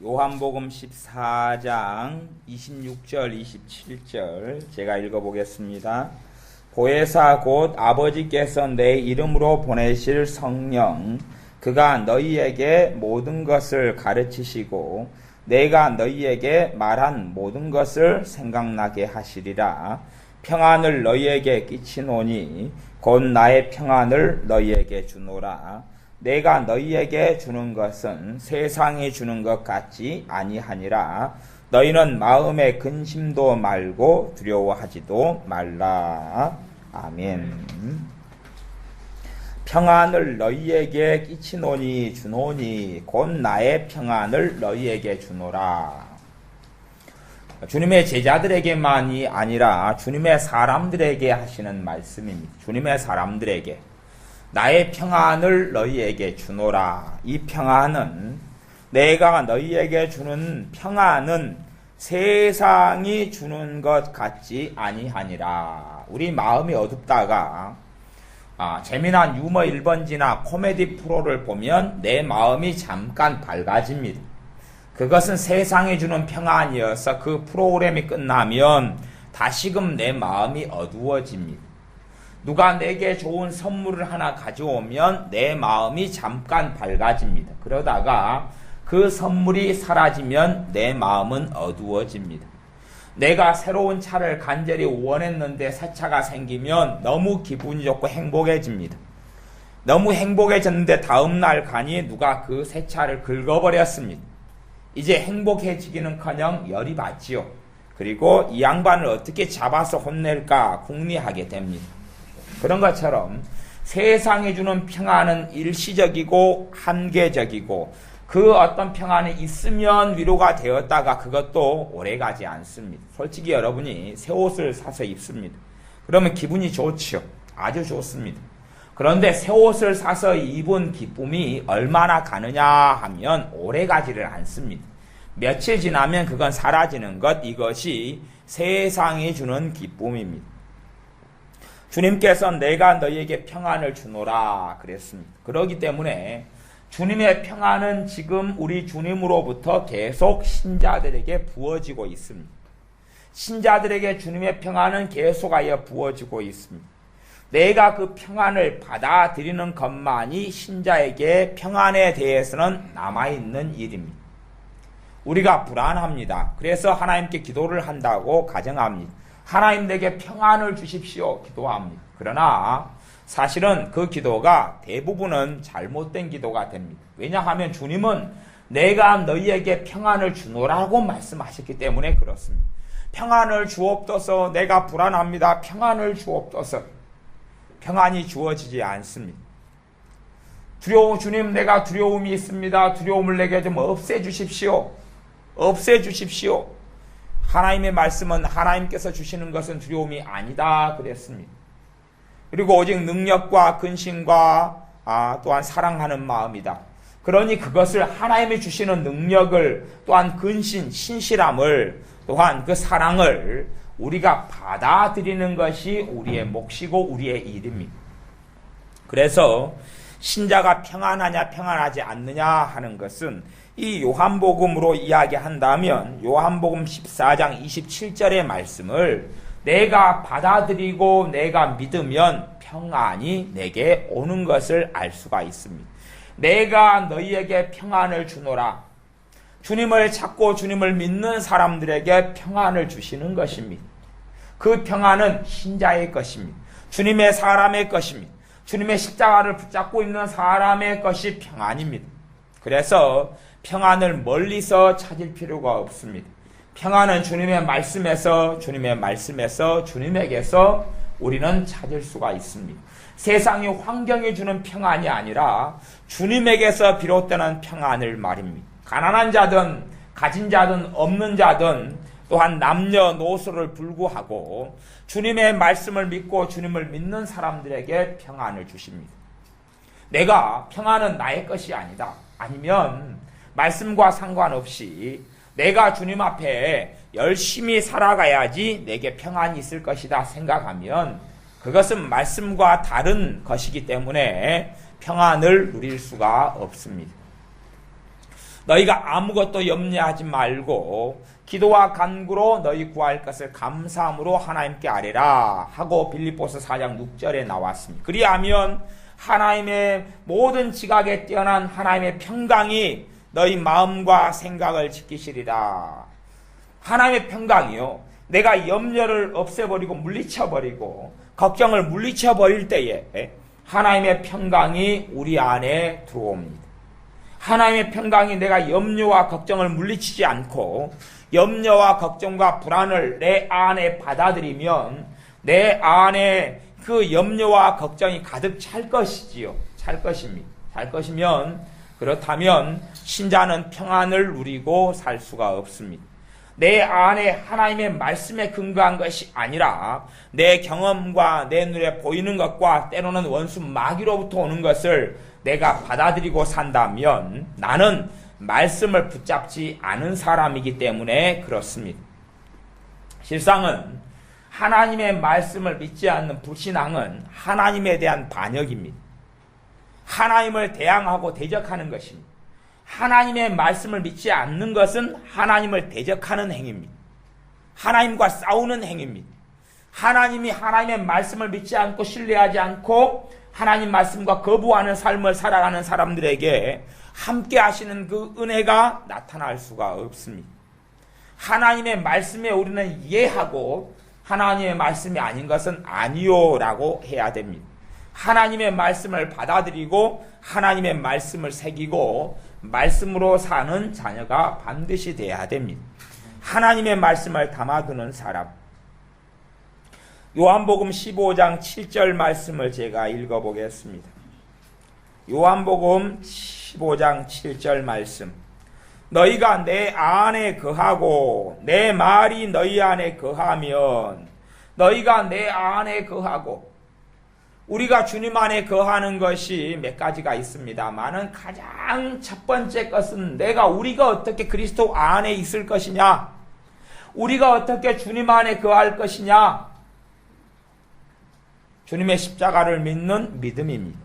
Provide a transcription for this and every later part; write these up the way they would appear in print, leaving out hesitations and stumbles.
요한복음 14장 26절 27절 제가 읽어보겠습니다. 보혜사 곧 아버지께서 내 이름으로 보내실 성령 그가 너희에게 모든 것을 가르치시고 내가 너희에게 말한 모든 것을 생각나게 하시리라. 평안을 너희에게 끼치노니 곧 나의 평안을 너희에게 주노라. 내가 너희에게 주는 것은 세상이 주는 것 같지 아니하니라. 너희는 마음에 근심도 말고 두려워하지도 말라. 아멘. 평안을 너희에게 끼치노니 주노니 곧 나의 평안을 너희에게 주노라. 주님의 제자들에게만이 아니라 주님의 사람들에게 하시는 말씀입니다. 주님의 사람들에게 나의 평안을 너희에게 주노라. 이 평안은 내가 너희에게 주는 평안은 세상이 주는 것 같지 아니하니라. 우리 마음이 어둡다가 재미난 유머 1번지나 코미디 프로를 보면 내 마음이 잠깐 밝아집니다. 그것은 세상이 주는 평안이어서 그 프로그램이 끝나면 다시금 내 마음이 어두워집니다. 누가 내게 좋은 선물을 하나 가져오면 내 마음이 잠깐 밝아집니다. 그러다가 그 선물이 사라지면 내 마음은 어두워집니다. 내가 새로운 차를 간절히 원했는데 새 차가 생기면 너무 기분이 좋고 행복해집니다. 너무 행복해졌는데 다음날 가니 누가 그 새 차를 긁어버렸습니다. 이제 행복해지기는커녕 열이 받지요. 그리고 이 양반을 어떻게 잡아서 혼낼까 궁리하게 됩니다. 그런 것처럼 세상이 주는 평안은 일시적이고 한계적이고 그 어떤 평안이 있으면 위로가 되었다가 그것도 오래가지 않습니다. 솔직히 여러분이 새 옷을 사서 입습니다. 그러면 기분이 좋죠. 아주 좋습니다. 그런데 새 옷을 사서 입은 기쁨이 얼마나 가느냐 하면 오래가지를 않습니다. 며칠 지나면 그건 사라지는 것, 이것이 세상이 주는 기쁨입니다. 주님께서 내가 너희에게 평안을 주노라 그랬습니다. 그렇기 때문에 주님의 평안은 지금 우리 주님으로부터 계속 신자들에게 부어지고 있습니다. 신자들에게 주님의 평안은 계속하여 부어지고 있습니다. 내가 그 평안을 받아들이는 것만이 신자에게 평안에 대해서는 남아있는 일입니다. 우리가 불안합니다. 그래서 하나님께 기도를 한다고 가정합니다. 하나님 내게 평안을 주십시오 기도합니다. 그러나 사실은 그 기도가 대부분은 잘못된 기도가 됩니다. 왜냐하면 주님은 내가 너희에게 평안을 주노라고 말씀하셨기 때문에 그렇습니다. 평안을 주옵소서. 내가 불안합니다. 평안을 주옵소서. 평안이 주어지지 않습니다. 주님 내가 두려움이 있습니다. 두려움을 내게 좀 없애주십시오. 없애주십시오. 하나님의 말씀은 하나님께서 주시는 것은 두려움이 아니다 그랬습니다. 그리고 오직 능력과 근심과 또한 사랑하는 마음이다. 그러니 그것을 하나님이 주시는 능력을 또한 근심, 신실함을 또한 그 사랑을 우리가 받아들이는 것이 우리의 몫이고 우리의 일입니다. 그래서 신자가 평안하냐 평안하지 않느냐 하는 것은 이 요한복음으로 이야기한다면 요한복음 14장 27절의 말씀을 내가 받아들이고 내가 믿으면 평안이 내게 오는 것을 알 수가 있습니다. 내가 너희에게 평안을 주노라. 주님을 찾고 주님을 믿는 사람들에게 평안을 주시는 것입니다. 그 평안은 신자의 것입니다. 주님의 사람의 것입니다. 주님의 십자가를 붙잡고 있는 사람의 것이 평안입니다. 그래서 평안을 멀리서 찾을 필요가 없습니다. 평안은 주님의 말씀에서 주님에게서 우리는 찾을 수가 있습니다. 세상의 환경이 주는 평안이 아니라 주님에게서 비롯되는 평안을 말입니다. 가난한 자든 가진 자든 없는 자든 또한 남녀노소를 불구하고 주님의 말씀을 믿고 주님을 믿는 사람들에게 평안을 주십니다. 내가 평안은 나의 것이 아니다. 아니면 말씀과 상관없이 내가 주님 앞에 열심히 살아가야지 내게 평안이 있을 것이다 생각하면 그것은 말씀과 다른 것이기 때문에 평안을 누릴 수가 없습니다. 너희가 아무것도 염려하지 말고 기도와 간구로 너희 구할 것을 감사함으로 하나님께 아뢰라 하고 빌립보서 4장 6절에 나왔습니다. 그리하면 하나님의 모든 지각에 뛰어난 하나님의 평강이 너희 마음과 생각을 지키시리라. 하나님의 평강이요, 내가 염려를 없애버리고 물리쳐버리고 걱정을 물리쳐버릴 때에 하나님의 평강이 우리 안에 들어옵니다. 하나님의 평강이 내가 염려와 걱정을 물리치지 않고 염려와 걱정과 불안을 내 안에 받아들이면 내 안에 그 염려와 걱정이 가득 찰 것이지요. 찰 것입니다. 찰 것이면, 그렇다면 신자는 평안을 누리고 살 수가 없습니다. 내 안에 하나님의 말씀에 근거한 것이 아니라 내 경험과 내 눈에 보이는 것과 때로는 원수 마귀로부터 오는 것을 내가 받아들이고 산다면 나는 말씀을 붙잡지 않은 사람이기 때문에 그렇습니다. 실상은 하나님의 말씀을 믿지 않는 불신앙은 하나님에 대한 반역입니다. 하나님을 대항하고 대적하는 것입니다. 하나님의 말씀을 믿지 않는 것은 하나님을 대적하는 행위입니다. 하나님과 싸우는 행위입니다. 하나님이 하나님의 말씀을 믿지 않고 신뢰하지 않고 하나님 말씀과 거부하는 삶을 살아가는 사람들에게 함께 하시는 그 은혜가 나타날 수가 없습니다. 하나님의 말씀에 우리는 이해하고 하나님의 말씀이 아닌 것은 아니요 라고 해야 됩니다. 하나님의 말씀을 받아들이고 하나님의 말씀을 새기고 말씀으로 사는 자녀가 반드시 돼야 됩니다. 하나님의 말씀을 담아두는 사람. 요한복음 15장 7절 말씀을 제가 읽어보겠습니다. 요한복음 15장 7절 말씀. 너희가 내 안에 거하고 내 말이 너희 안에 거하면, 너희가 내 안에 거하고, 우리가 주님 안에 거하는 것이 몇 가지가 있습니다만은 가장 첫 번째 것은 우리가 어떻게 그리스도 안에 있을 것이냐, 우리가 어떻게 주님 안에 거할 것이냐, 주님의 십자가를 믿는 믿음입니다.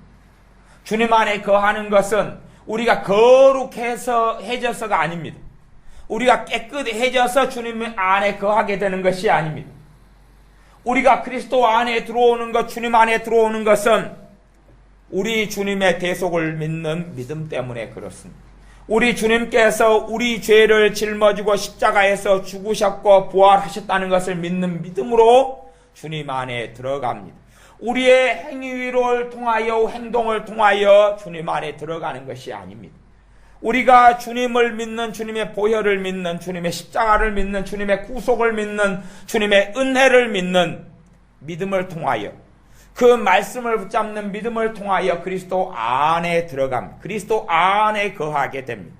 주님 안에 거하는 것은 우리가 거룩해져서가 아닙니다. 우리가 깨끗해져서 주님 안에 거하게 되는 것이 아닙니다. 우리가 그리스도 안에 들어오는 것, 주님 안에 들어오는 것은 우리 주님의 대속을 믿는 믿음 때문에 그렇습니다. 우리 주님께서 우리 죄를 짊어지고 십자가에서 죽으셨고 부활하셨다는 것을 믿는 믿음으로 주님 안에 들어갑니다. 우리의 행위를 통하여, 행동을 통하여 주님 안에 들어가는 것이 아닙니다. 우리가 주님을 믿는, 주님의 보혈을 믿는, 주님의 십자가를 믿는, 주님의 구속을 믿는, 주님의 은혜를 믿는 믿음을 통하여, 그 말씀을 붙잡는 믿음을 통하여 그리스도 안에 들어갑니다. 그리스도 안에 거하게 됩니다.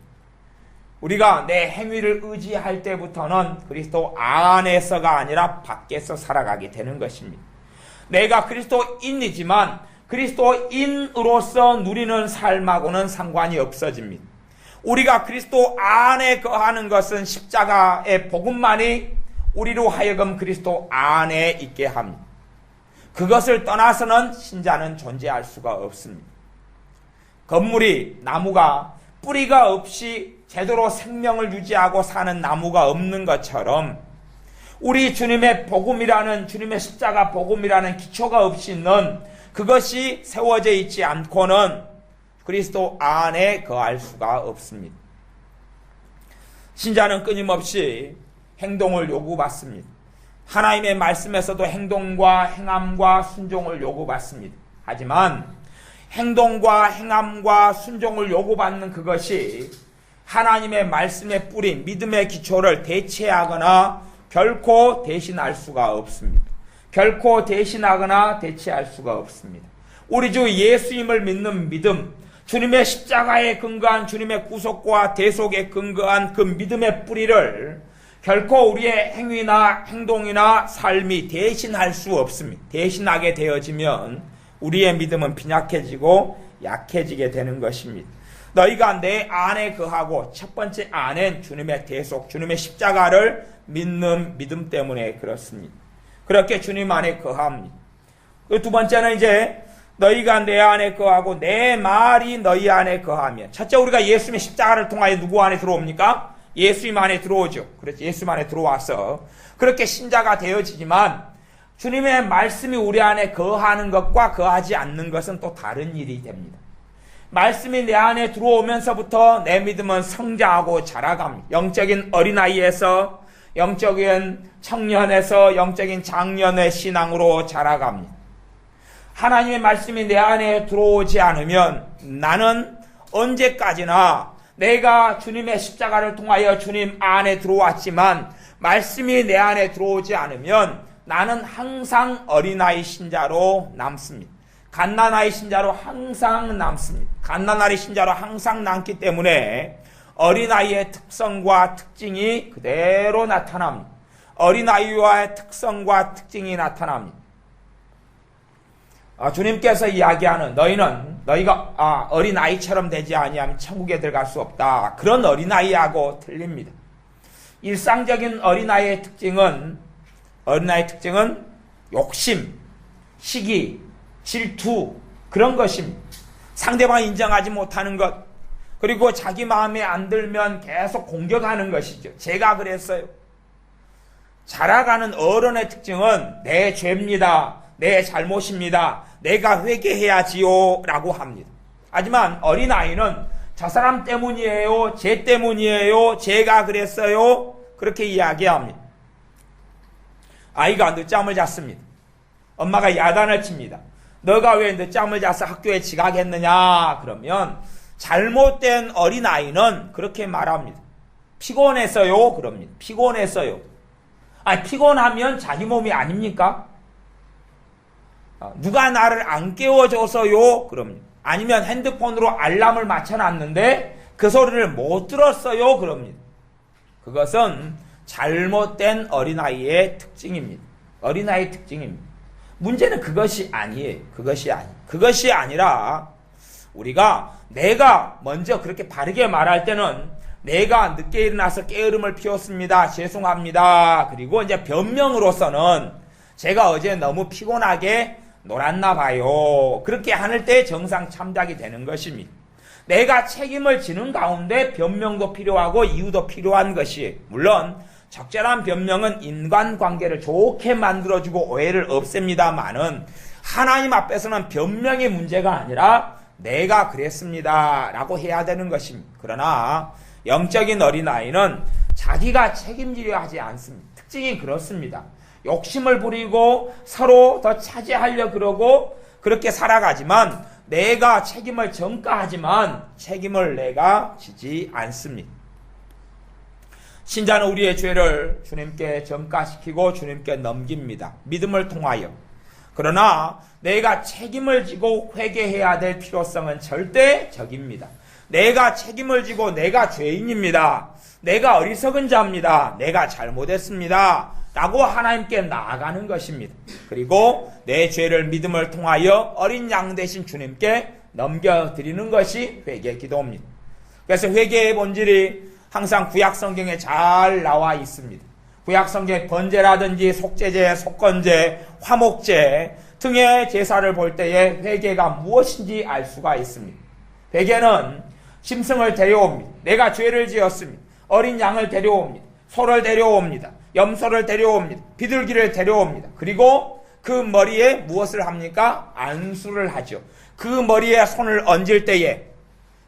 우리가 내 행위를 의지할 때부터는 그리스도 안에서가 아니라 밖에서 살아가게 되는 것입니다. 내가 그리스도인이지만 그리스도인으로서 누리는 삶하고는 상관이 없어집니다. 우리가 그리스도 안에 거하는 것은 십자가의 복음만이 우리로 하여금 그리스도 안에 있게 합니다. 그것을 떠나서는 신자는 존재할 수가 없습니다. 건물이, 나무가 뿌리가 없이 제대로 생명을 유지하고 사는 나무가 없는 것처럼 우리 주님의 복음이라는, 주님의 십자가 복음이라는 기초가 없이는, 그것이 세워져 있지 않고는 그리스도 안에 거할 수가 없습니다. 신자는 끊임없이 행동을 요구받습니다. 하나님의 말씀에서도 행동과 행함과 순종을 요구받습니다. 하지만 행동과 행함과 순종을 요구받는 그것이 하나님의 말씀의 뿌리, 믿음의 기초를 대체하거나 결코 대신할 수가 없습니다. 결코 대신하거나 대체할 수가 없습니다. 우리 주 예수님을 믿는 믿음, 주님의 십자가에 근거한, 주님의 구속과 대속에 근거한 그 믿음의 뿌리를 결코 우리의 행위나 행동이나 삶이 대신할 수 없습니다. 대신하게 되어지면 우리의 믿음은 빈약해지고 약해지게 되는 것입니다. 너희가 내 안에 거하고, 첫 번째 안엔 주님의 대속, 주님의 십자가를 믿는 믿음 때문에 그렇습니다. 그렇게 주님 안에 거합니다. 두 번째는 이제 너희가 내 안에 거하고 내 말이 너희 안에 거하면. 첫째, 우리가 예수님의 십자가를 통하여 누구 안에 들어옵니까? 예수님 안에 들어오죠. 그렇지, 예수님 안에 들어와서 그렇게 신자가 되어지지만 주님의 말씀이 우리 안에 거하는 것과 거하지 않는 것은 또 다른 일이 됩니다. 말씀이 내 안에 들어오면서부터 내 믿음은 성장하고 자라갑니다. 영적인 어린아이에서 영적인 청년에서 영적인 장년의 신앙으로 자라갑니다. 하나님의 말씀이 내 안에 들어오지 않으면 나는 언제까지나 내가 주님의 십자가를 통하여 주님 안에 들어왔지만 말씀이 내 안에 들어오지 않으면 나는 항상 어린아이 신자로 남습니다. 갓난아이 신자로 항상 남습니다. 갓난아이 신자로 항상 남기 때문에 어린아이의 특성과 특징이 그대로 나타납니다. 어린아이와의 특성과 특징이 나타납니다. 주님께서 이야기하는 너희가 어린아이처럼 되지 아니하면 천국에 들어갈 수 없다. 그런 어린아이하고 틀립니다. 일상적인 어린아이의 특징은 욕심, 시기, 질투 그런 것입니다. 상대방이 인정하지 못하는 것, 그리고 자기 마음에 안 들면 계속 공격하는 것이죠. 제가 그랬어요. 자라가는 어른의 특징은 내 죄입니다. 내 잘못입니다. 내가 회개해야지요 라고 합니다. 하지만 어린아이는 저 사람 때문이에요. 쟤 때문이에요. 제가 그랬어요. 그렇게 이야기합니다. 아이가 늦잠을 잤습니다. 엄마가 야단을 칩니다. 너가 왜 늦잠을 자서 학교에 지각했느냐? 그러면 잘못된 어린아이는 그렇게 말합니다. 피곤했어요. 그럽니다. 피곤했어요. 피곤하면 자기 몸이 아닙니까? 누가 나를 안 깨워줘서요? 그럽니다. 아니면 핸드폰으로 알람을 맞춰놨는데 그 소리를 못 들었어요? 그럽니다. 그것은 잘못된 어린아이의 특징입니다. 어린아이의 특징입니다. 문제는 그것이 아니에요. 그것이 아니라 우리가 내가 먼저 그렇게 바르게 말할 때는 내가 늦게 일어나서 게으름을 피웠습니다. 죄송합니다. 그리고 이제 변명으로서는 제가 어제 너무 피곤하게 놀았나 봐요. 그렇게 하는 때 정상 참작이 되는 것입니다. 내가 책임을 지는 가운데 변명도 필요하고 이유도 필요한 것이, 물론 적절한 변명은 인간관계를 좋게 만들어주고 오해를 없앱니다만은 하나님 앞에서는 변명의 문제가 아니라 내가 그랬습니다 라고 해야 되는 것입니다. 그러나 영적인 어린아이는 자기가 책임지려 하지 않습니다. 특징이 그렇습니다. 욕심을 부리고 서로 더 차지하려 그러고 그렇게 살아가지만 내가 책임을 전가하지만 책임을 내가 지지 않습니다. 신자는 우리의 죄를 주님께 전가시키고 주님께 넘깁니다. 믿음을 통하여. 그러나 내가 책임을 지고 회개해야 될 필요성은 절대 적입니다. 내가 책임을 지고 내가 죄인입니다. 내가 어리석은 자입니다. 내가 잘못했습니다. 라고 하나님께 나아가는 것입니다. 그리고 내 죄를 믿음을 통하여 어린 양 대신 주님께 넘겨드리는 것이 회개 기도입니다. 그래서 회개의 본질이 항상 구약 성경에 잘 나와 있습니다. 구약 성경의 번제라든지 속죄제, 속건제, 화목제 등의 제사를 볼 때에 회개가 무엇인지 알 수가 있습니다. 회개는 짐승을 데려옵니다. 내가 죄를 지었습니다. 어린 양을 데려옵니다. 소를 데려옵니다. 염소를 데려옵니다. 비둘기를 데려옵니다. 그리고 그 머리에 무엇을 합니까? 안수를 하죠. 그 머리에 손을 얹을 때에,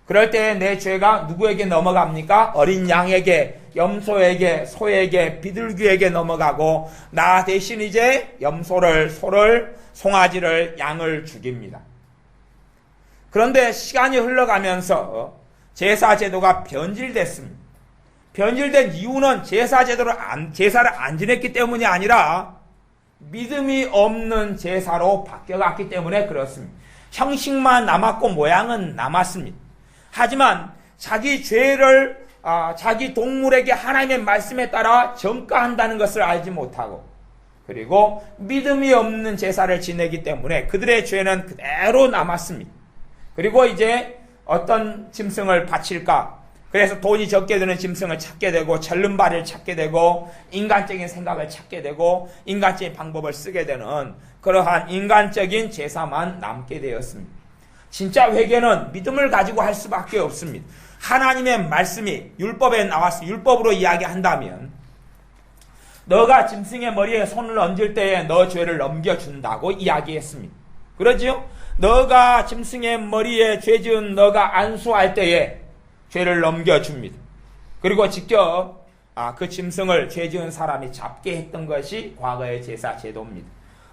그럴 때에 내 죄가 누구에게 넘어갑니까? 어린 양에게, 염소에게, 소에게, 비둘기에게 넘어가고 나 대신 이제 염소를, 소를, 송아지를, 양을 죽입니다. 그런데 시간이 흘러가면서 제사 제도가 변질됐습니다. 변질된 이유는 제사를 안 지냈기 때문이 아니라 믿음이 없는 제사로 바뀌어갔기 때문에 그렇습니다. 형식만 남았고 모양은 남았습니다. 하지만 자기 죄를 자기 동물에게 하나님의 말씀에 따라 전가한다는 것을 알지 못하고, 그리고 믿음이 없는 제사를 지내기 때문에 그들의 죄는 그대로 남았습니다. 그리고 이제 어떤 짐승을 바칠까? 그래서 돈이 적게 드는 짐승을 찾게 되고 절름발이를 찾게 되고 인간적인 생각을 찾게 되고 인간적인 방법을 쓰게 되는 그러한 인간적인 제사만 남게 되었습니다. 진짜 회개는 믿음을 가지고 할 수밖에 없습니다. 하나님의 말씀이 율법에 나와서 율법으로 이야기한다면 너가 짐승의 머리에 손을 얹을 때에 너 죄를 넘겨준다고 이야기했습니다. 그러지요? 너가 짐승의 머리에 죄 지은 너가 안수할 때에 죄를 넘겨줍니다. 그리고 직접 그 짐승을 죄 지은 사람이 잡게 했던 것이 과거의 제사 제도입니다.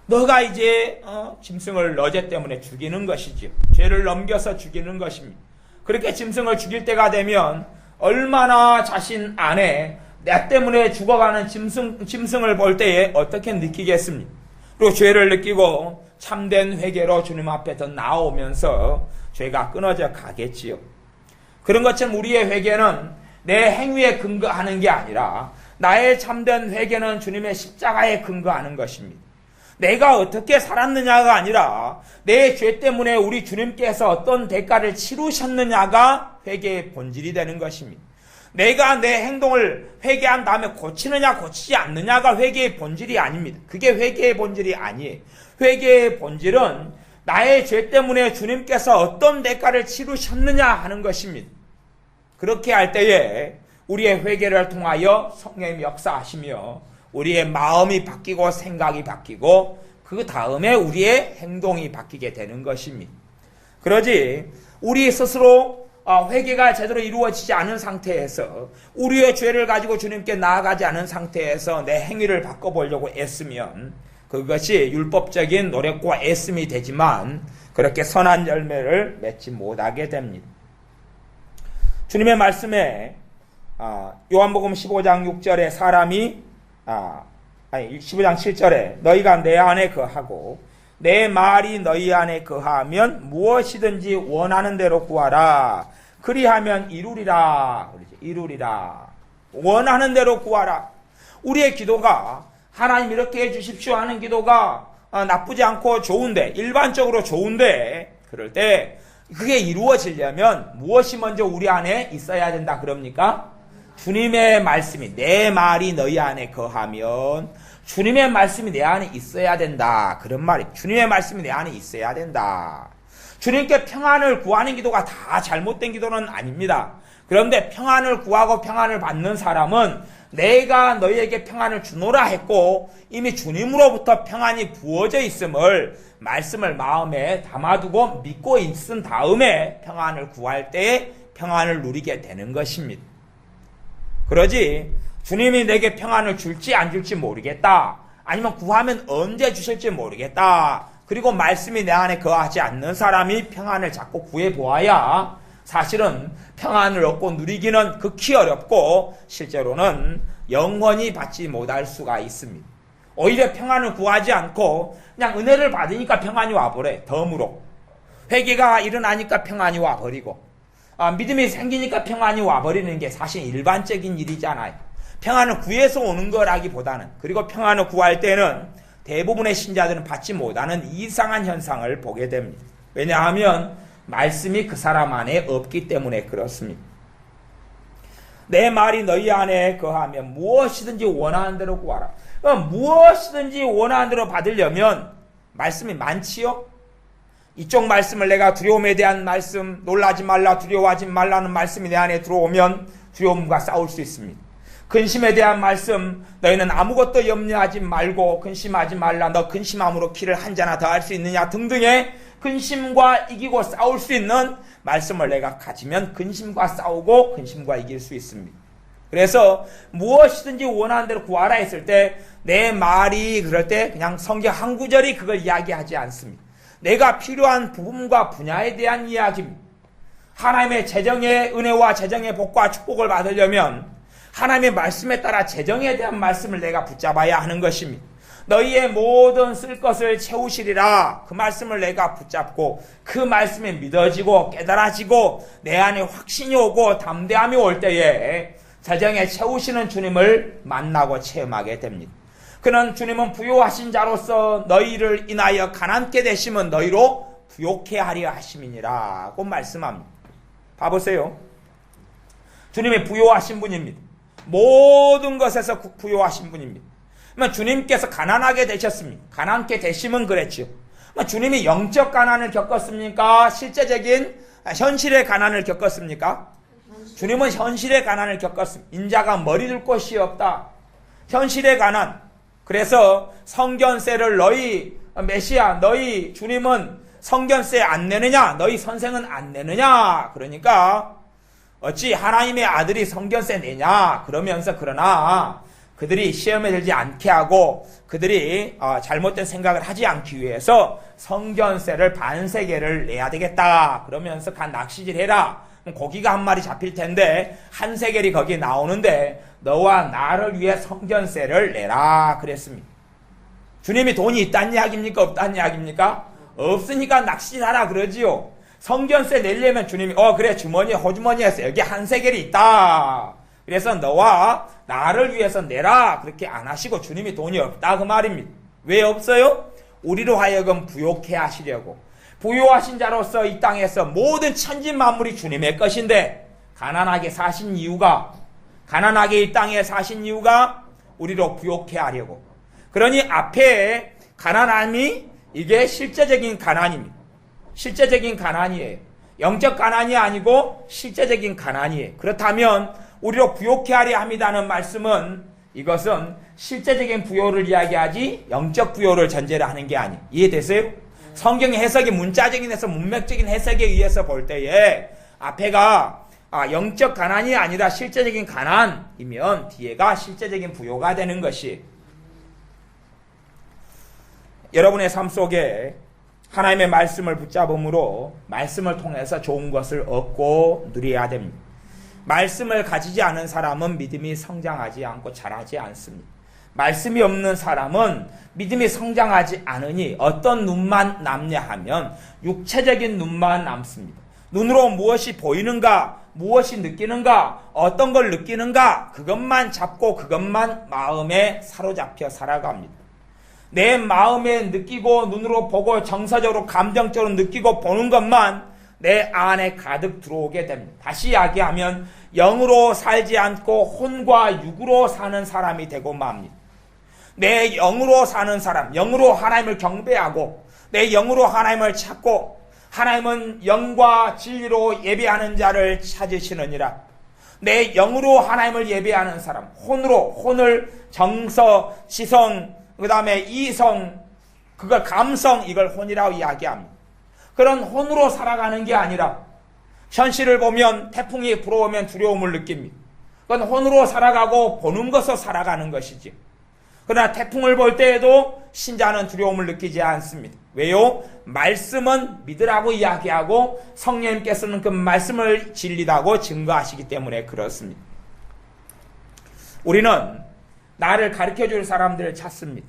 너가 이제 짐승을 너 죄 때문에 죽이는 것이지요. 죄를 넘겨서 죽이는 것입니다. 그렇게 짐승을 죽일 때가 되면 얼마나 자신 안에 나 때문에 죽어가는 짐승을 볼 때에 어떻게 느끼겠습니까? 그리고 죄를 느끼고 참된 회개로 주님 앞에 더 나오면서 죄가 끊어져 가겠지요. 그런 것처럼 우리의 회개는 내 행위에 근거하는 게 아니라 나의 참된 회개는 주님의 십자가에 근거하는 것입니다. 내가 어떻게 살았느냐가 아니라 내 죄 때문에 우리 주님께서 어떤 대가를 치르셨느냐가 회개의 본질이 되는 것입니다. 내가 내 행동을 회개한 다음에 고치느냐 고치지 않느냐가 회개의 본질이 아닙니다. 그게 회개의 본질이 아니에요. 회개의 본질은 나의 죄 때문에 주님께서 어떤 대가를 치르셨느냐 하는 것입니다. 그렇게 할 때에 우리의 회개를 통하여 성령님이 역사하시며 우리의 마음이 바뀌고 생각이 바뀌고 그 다음에 우리의 행동이 바뀌게 되는 것입니다. 그러지 우리 스스로 회개가 제대로 이루어지지 않은 상태에서 우리의 죄를 가지고 주님께 나아가지 않은 상태에서 내 행위를 바꿔보려고 애쓰면 그것이 율법적인 노력과 애씀이 되지만 그렇게 선한 열매를 맺지 못하게 됩니다. 주님의 말씀에 요한복음 15장 6절에 사람이 15장 7절에 너희가 내 안에 거하고 내 말이 너희 안에 거하면 무엇이든지 원하는 대로 구하라. 그리하면 이루리라. 이루리라. 원하는 대로 구하라. 우리의 기도가 하나님 이렇게 해주십시오 하는 기도가 나쁘지 않고 좋은데 일반적으로 좋은데 그럴 때 그게 이루어지려면 무엇이 먼저 우리 안에 있어야 된다 그럽니까? 주님의 말씀이 내 말이 너희 안에 거하면 주님의 말씀이 내 안에 있어야 된다. 그런 말이 주님의 말씀이 내 안에 있어야 된다. 주님께 평안을 구하는 기도가 다 잘못된 기도는 아닙니다. 그런데 평안을 구하고 평안을 받는 사람은 내가 너희에게 평안을 주노라 했고 이미 주님으로부터 평안이 부어져 있음을 말씀을 마음에 담아두고 믿고 있은 다음에 평안을 구할 때 평안을 누리게 되는 것입니다. 그러지 주님이 내게 평안을 줄지 안 줄지 모르겠다. 아니면 구하면 언제 주실지 모르겠다. 그리고 말씀이 내 안에 거하지 않는 사람이 평안을 자꾸 구해보아야 사실은 평안을 얻고 누리기는 극히 어렵고 실제로는 영원히 받지 못할 수가 있습니다. 오히려 평안을 구하지 않고 그냥 은혜를 받으니까 평안이 와버려요. 덤으로. 회개가 일어나니까 평안이 와버리고 믿음이 생기니까 평안이 와버리는 게 사실 일반적인 일이잖아요. 평안을 구해서 오는 거라기보다는 그리고 평안을 구할 때는 대부분의 신자들은 받지 못하는 이상한 현상을 보게 됩니다. 왜냐하면 말씀이 그 사람 안에 없기 때문에 그렇습니다. 내 말이 너희 안에 거하면 무엇이든지 원하는 대로 구하라. 무엇이든지 원하는 대로 받으려면 말씀이 많지요? 이쪽 말씀을 내가 두려움에 대한 말씀, 놀라지 말라, 두려워하지 말라는 말씀이 내 안에 들어오면 두려움과 싸울 수 있습니다. 근심에 대한 말씀, 너희는 아무것도 염려하지 말고 근심하지 말라, 너 근심함으로 키를 한 잔나 더 할 수 있느냐 등등의 근심과 이기고 싸울 수 있는 말씀을 내가 가지면 근심과 싸우고 근심과 이길 수 있습니다. 그래서 무엇이든지 원하는 대로 구하라 했을 때 내 말이 그럴 때 그냥 성경 한 구절이 그걸 이야기하지 않습니다. 내가 필요한 부분과 분야에 대한 이야기입니다. 하나님의 재정의 은혜와 재정의 복과 축복을 받으려면 하나님의 말씀에 따라 재정에 대한 말씀을 내가 붙잡아야 하는 것입니다. 너희의 모든 쓸 것을 채우시리라. 그 말씀을 내가 붙잡고 그 말씀에 믿어지고 깨달아지고 내 안에 확신이 오고 담대함이 올 때에 재정에 채우시는 주님을 만나고 체험하게 됩니다. 그는 주님은 부요하신 자로서 너희를 인하여 가난케 되시면 너희로 부요케 하려 하심이니라고 말씀합니다. 봐보세요. 주님이 부요하신 분입니다. 모든 것에서 부요하신 분입니다. 주님께서 가난하게 되셨습니다. 가난케 되시면 그랬죠. 주님이 영적 가난을 겪었습니까? 실제적인 현실의 가난을 겪었습니까? 주님은 현실의 가난을 겪었습니다. 인자가 머리 둘 곳이 없다. 현실의 가난. 그래서 성견세를 너희 메시아, 너희 주님은 성견세 안 내느냐? 너희 선생은 안 내느냐? 그러니까 어찌 하나님의 아들이 성견세 내냐? 그러면서 그러나 그들이 시험에 들지 않게 하고 그들이 잘못된 생각을 하지 않기 위해서 성견세를 반세계를 내야 되겠다. 그러면서 간 낚시질해라. 고기가 한 마리 잡힐 텐데 한 세겔이 거기에 나오는데 너와 나를 위해 성견세를 내라 그랬습니다. 주님이 돈이 있다는 이야기입니까? 없다는 이야기입니까? 없으니까 낚시질하라 그러지요. 성견세 내려면 주님이 그래 주머니에 호주머니에서 여기 한 세겔이 있다. 그래서 너와 나를 위해서 내라 그렇게 안 하시고 주님이 돈이 없다 그 말입니다. 왜 없어요? 우리로 하여금 부욕해 하시려고. 부요하신 자로서 이 땅에서 모든 천지 만물이 주님의 것인데 가난하게 이 땅에 사신 이유가 우리로 부욕해 하려고. 그러니 앞에 가난함이 이게 실제적인 가난입니다. 실제적인 가난이에요. 영적 가난이 아니고 실제적인 가난이에요. 그렇다면 우리로 부욕해 하려 합니다는 말씀은 이것은 실제적인 부요를 이야기하지 영적 부요를 전제로 하는 게 아니에요. 이해되세요? 성경의 해석이 문자적인 해석, 문맥적인 해석에 의해서 볼 때에 앞에가 영적 가난이 아니라 실제적인 가난이면 뒤에가 실제적인 부요가 되는 것이 여러분의 삶 속에 하나님의 말씀을 붙잡음으로 말씀을 통해서 좋은 것을 얻고 누려야 됩니다. 말씀을 가지지 않은 사람은 믿음이 성장하지 않고 자라지 않습니다. 말씀이 없는 사람은 믿음이 성장하지 않으니 어떤 눈만 남냐 하면 육체적인 눈만 남습니다. 눈으로 무엇이 보이는가, 무엇이 느끼는가, 어떤 걸 느끼는가 그것만 잡고 그것만 마음에 사로잡혀 살아갑니다. 내 마음에 느끼고 눈으로 보고 정서적으로 감정적으로 느끼고 보는 것만 내 안에 가득 들어오게 됩니다. 다시 이야기하면 영으로 살지 않고 혼과 육으로 사는 사람이 되고 맙니다. 내 영으로 사는 사람, 영으로 하나님을 경배하고 내 영으로 하나님을 찾고 하나님은 영과 진리로 예배하는 자를 찾으시느니라. 내 영으로 하나님을 예배하는 사람, 혼을 정서, 지성, 그 다음에 이성, 그걸 감성, 이걸 혼이라고 이야기합니다. 그런 혼으로 살아가는 게 아니라 현실을 보면 태풍이 불어오면 두려움을 느낍니다. 그건 혼으로 살아가고 보는 것으로 살아가는 것이지. 그러나 태풍을 볼 때에도 신자는 두려움을 느끼지 않습니다. 왜요? 말씀은 믿으라고 이야기하고 성령님께서는 그 말씀을 진리라고 증거하시기 때문에 그렇습니다. 우리는 나를 가르쳐줄 사람들을 찾습니다.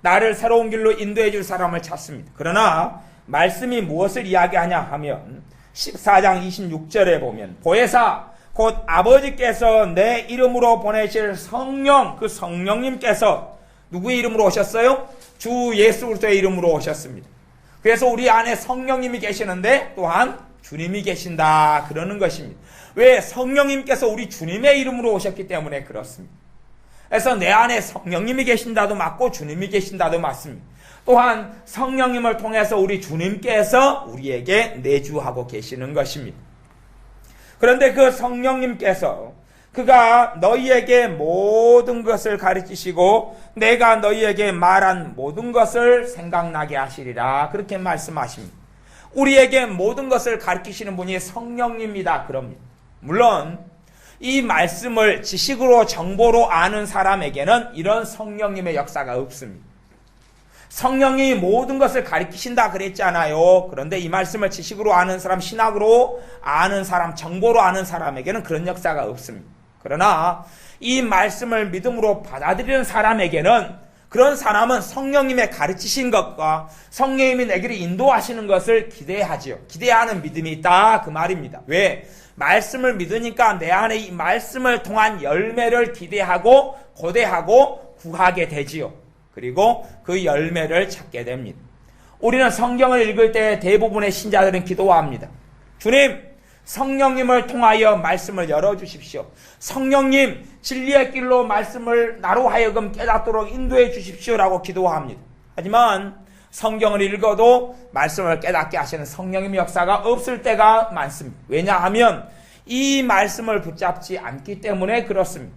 나를 새로운 길로 인도해줄 사람을 찾습니다. 그러나 말씀이 무엇을 이야기하냐 하면 14장 26절에 보면 보혜사 곧 아버지께서 내 이름으로 보내실 성령, 그 성령님께서 누구의 이름으로 오셨어요? 주 예수 그리스도의 이름으로 오셨습니다. 그래서 우리 안에 성령님이 계시는데 또한 주님이 계신다 그러는 것입니다. 왜? 성령님께서 우리 주님의 이름으로 오셨기 때문에 그렇습니다. 그래서 내 안에 성령님이 계신다도 맞고 주님이 계신다도 맞습니다. 또한 성령님을 통해서 우리 주님께서 우리에게 내주하고 계시는 것입니다. 그런데 그 성령님께서 그가 너희에게 모든 것을 가르치시고 내가 너희에게 말한 모든 것을 생각나게 하시리라 그렇게 말씀하십니다. 우리에게 모든 것을 가르치시는 분이 성령님이다 그럽니다. 물론 이 말씀을 지식으로 정보로 아는 사람에게는 이런 성령님의 역사가 없습니다. 성령이 모든 것을 가르치신다 그랬잖아요. 그런데 이 말씀을 지식으로 아는 사람, 신학으로 아는 사람, 정보로 아는 사람에게는 그런 역사가 없습니다. 그러나 이 말씀을 믿음으로 받아들이는 사람에게는 그런 사람은 성령님의 가르치신 것과 성령님이 내게를 인도하시는 것을 기대하지요. 기대하는 믿음이 있다 그 말입니다. 왜? 말씀을 믿으니까 내 안에 이 말씀을 통한 열매를 기대하고 고대하고 구하게 되지요. 그리고 그 열매를 찾게 됩니다. 우리는 성경을 읽을 때 대부분의 신자들은 기도합니다. 주님, 성령님을 통하여 말씀을 열어주십시오. 성령님, 진리의 길로 말씀을 나로 하여금 깨닫도록 인도해 주십시오라고 기도합니다. 하지만 성경을 읽어도 말씀을 깨닫게 하시는 성령님의 역사가 없을 때가 많습니다. 왜냐하면 이 말씀을 붙잡지 않기 때문에 그렇습니다.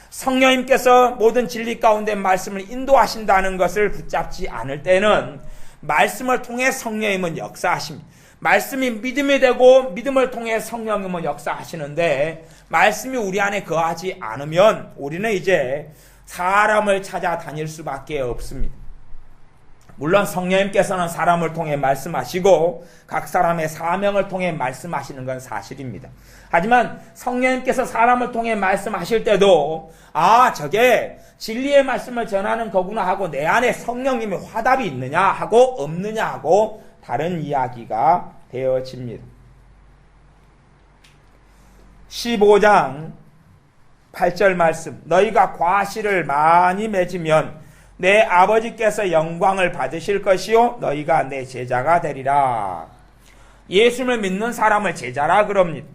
성령님께서 모든 진리 가운데 말씀을 인도하신다는 것을 붙잡지 않을 때는 말씀을 통해 성령님은 역사하십니다. 말씀이 믿음이 되고 믿음을 통해 성령님은 역사하시는데 말씀이 우리 안에 거하지 않으면 우리는 이제 사람을 찾아다닐 수밖에 없습니다. 물론 성령님께서는 사람을 통해 말씀하시고 각 사람의 사명을 통해 말씀하시는 건 사실입니다. 하지만 성령님께서 사람을 통해 말씀하실 때도 저게 진리의 말씀을 전하는 거구나 하고 내 안에 성령님의 화답이 있느냐 하고 없느냐 하고 다른 이야기가 되어집니다. 15장 8절 말씀, 너희가 과실을 많이 맺으면 내 아버지께서 영광을 받으실 것이요 너희가 내 제자가 되리라. 예수를 믿는 사람을 제자라 그럽니다.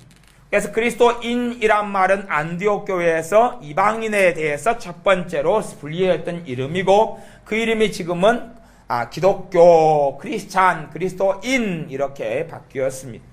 그래서 그리스도인이란 말은 안디옥 교회에서 이방인에 대해서 첫 번째로 분리했던 이름이고 그 이름이 지금은 기독교, 크리스찬, 그리스도인 이렇게 바뀌었습니다.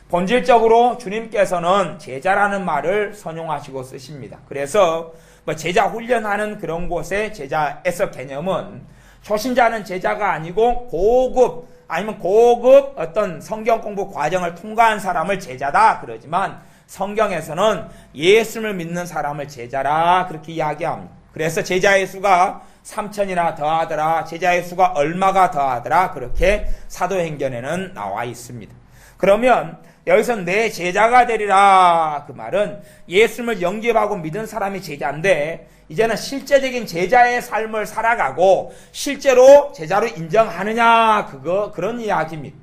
본질적으로 주님께서는 제자라는 말을 선용하시고 쓰십니다. 그래서 제자 훈련하는 그런 곳의 제자에서 개념은 초신자는 제자가 아니고 고급 아니면 고급 어떤 성경 공부 과정을 통과한 사람을 제자다 그러지만 성경에서는 예수를 믿는 사람을 제자라 그렇게 이야기합니다. 그래서 제자의 수가 3,000이나 더하더라, 제자의 수가 얼마가 더하더라 그렇게 사도행전에는 나와 있습니다. 그러면 여기서 내 제자가 되리라 그 말은 예수를 영접하고 믿은 사람이 제자인데 이제는 실제적인 제자의 삶을 살아가고 실제로 제자로 인정하느냐 그런 이야기입니다.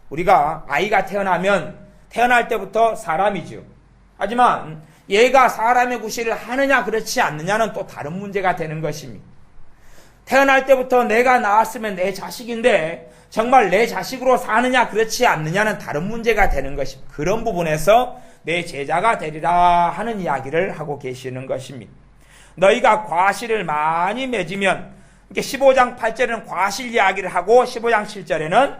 우리가 아이가 태어날 때부터 사람이죠. 하지만 얘가 사람의 구실을 하느냐 그렇지 않느냐는 또 다른 문제가 되는 것입니다. 태어날 때부터 내가 낳았으면 내 자식인데 정말 내 자식으로 사느냐 그렇지 않느냐는 다른 문제가 되는 것입니다. 그런 부분에서 내 제자가 되리라 하는 이야기를 하고 계시는 것입니다. 너희가 과실을 많이 맺으면 15장 8절에는 과실 이야기를 하고 15장 7절에는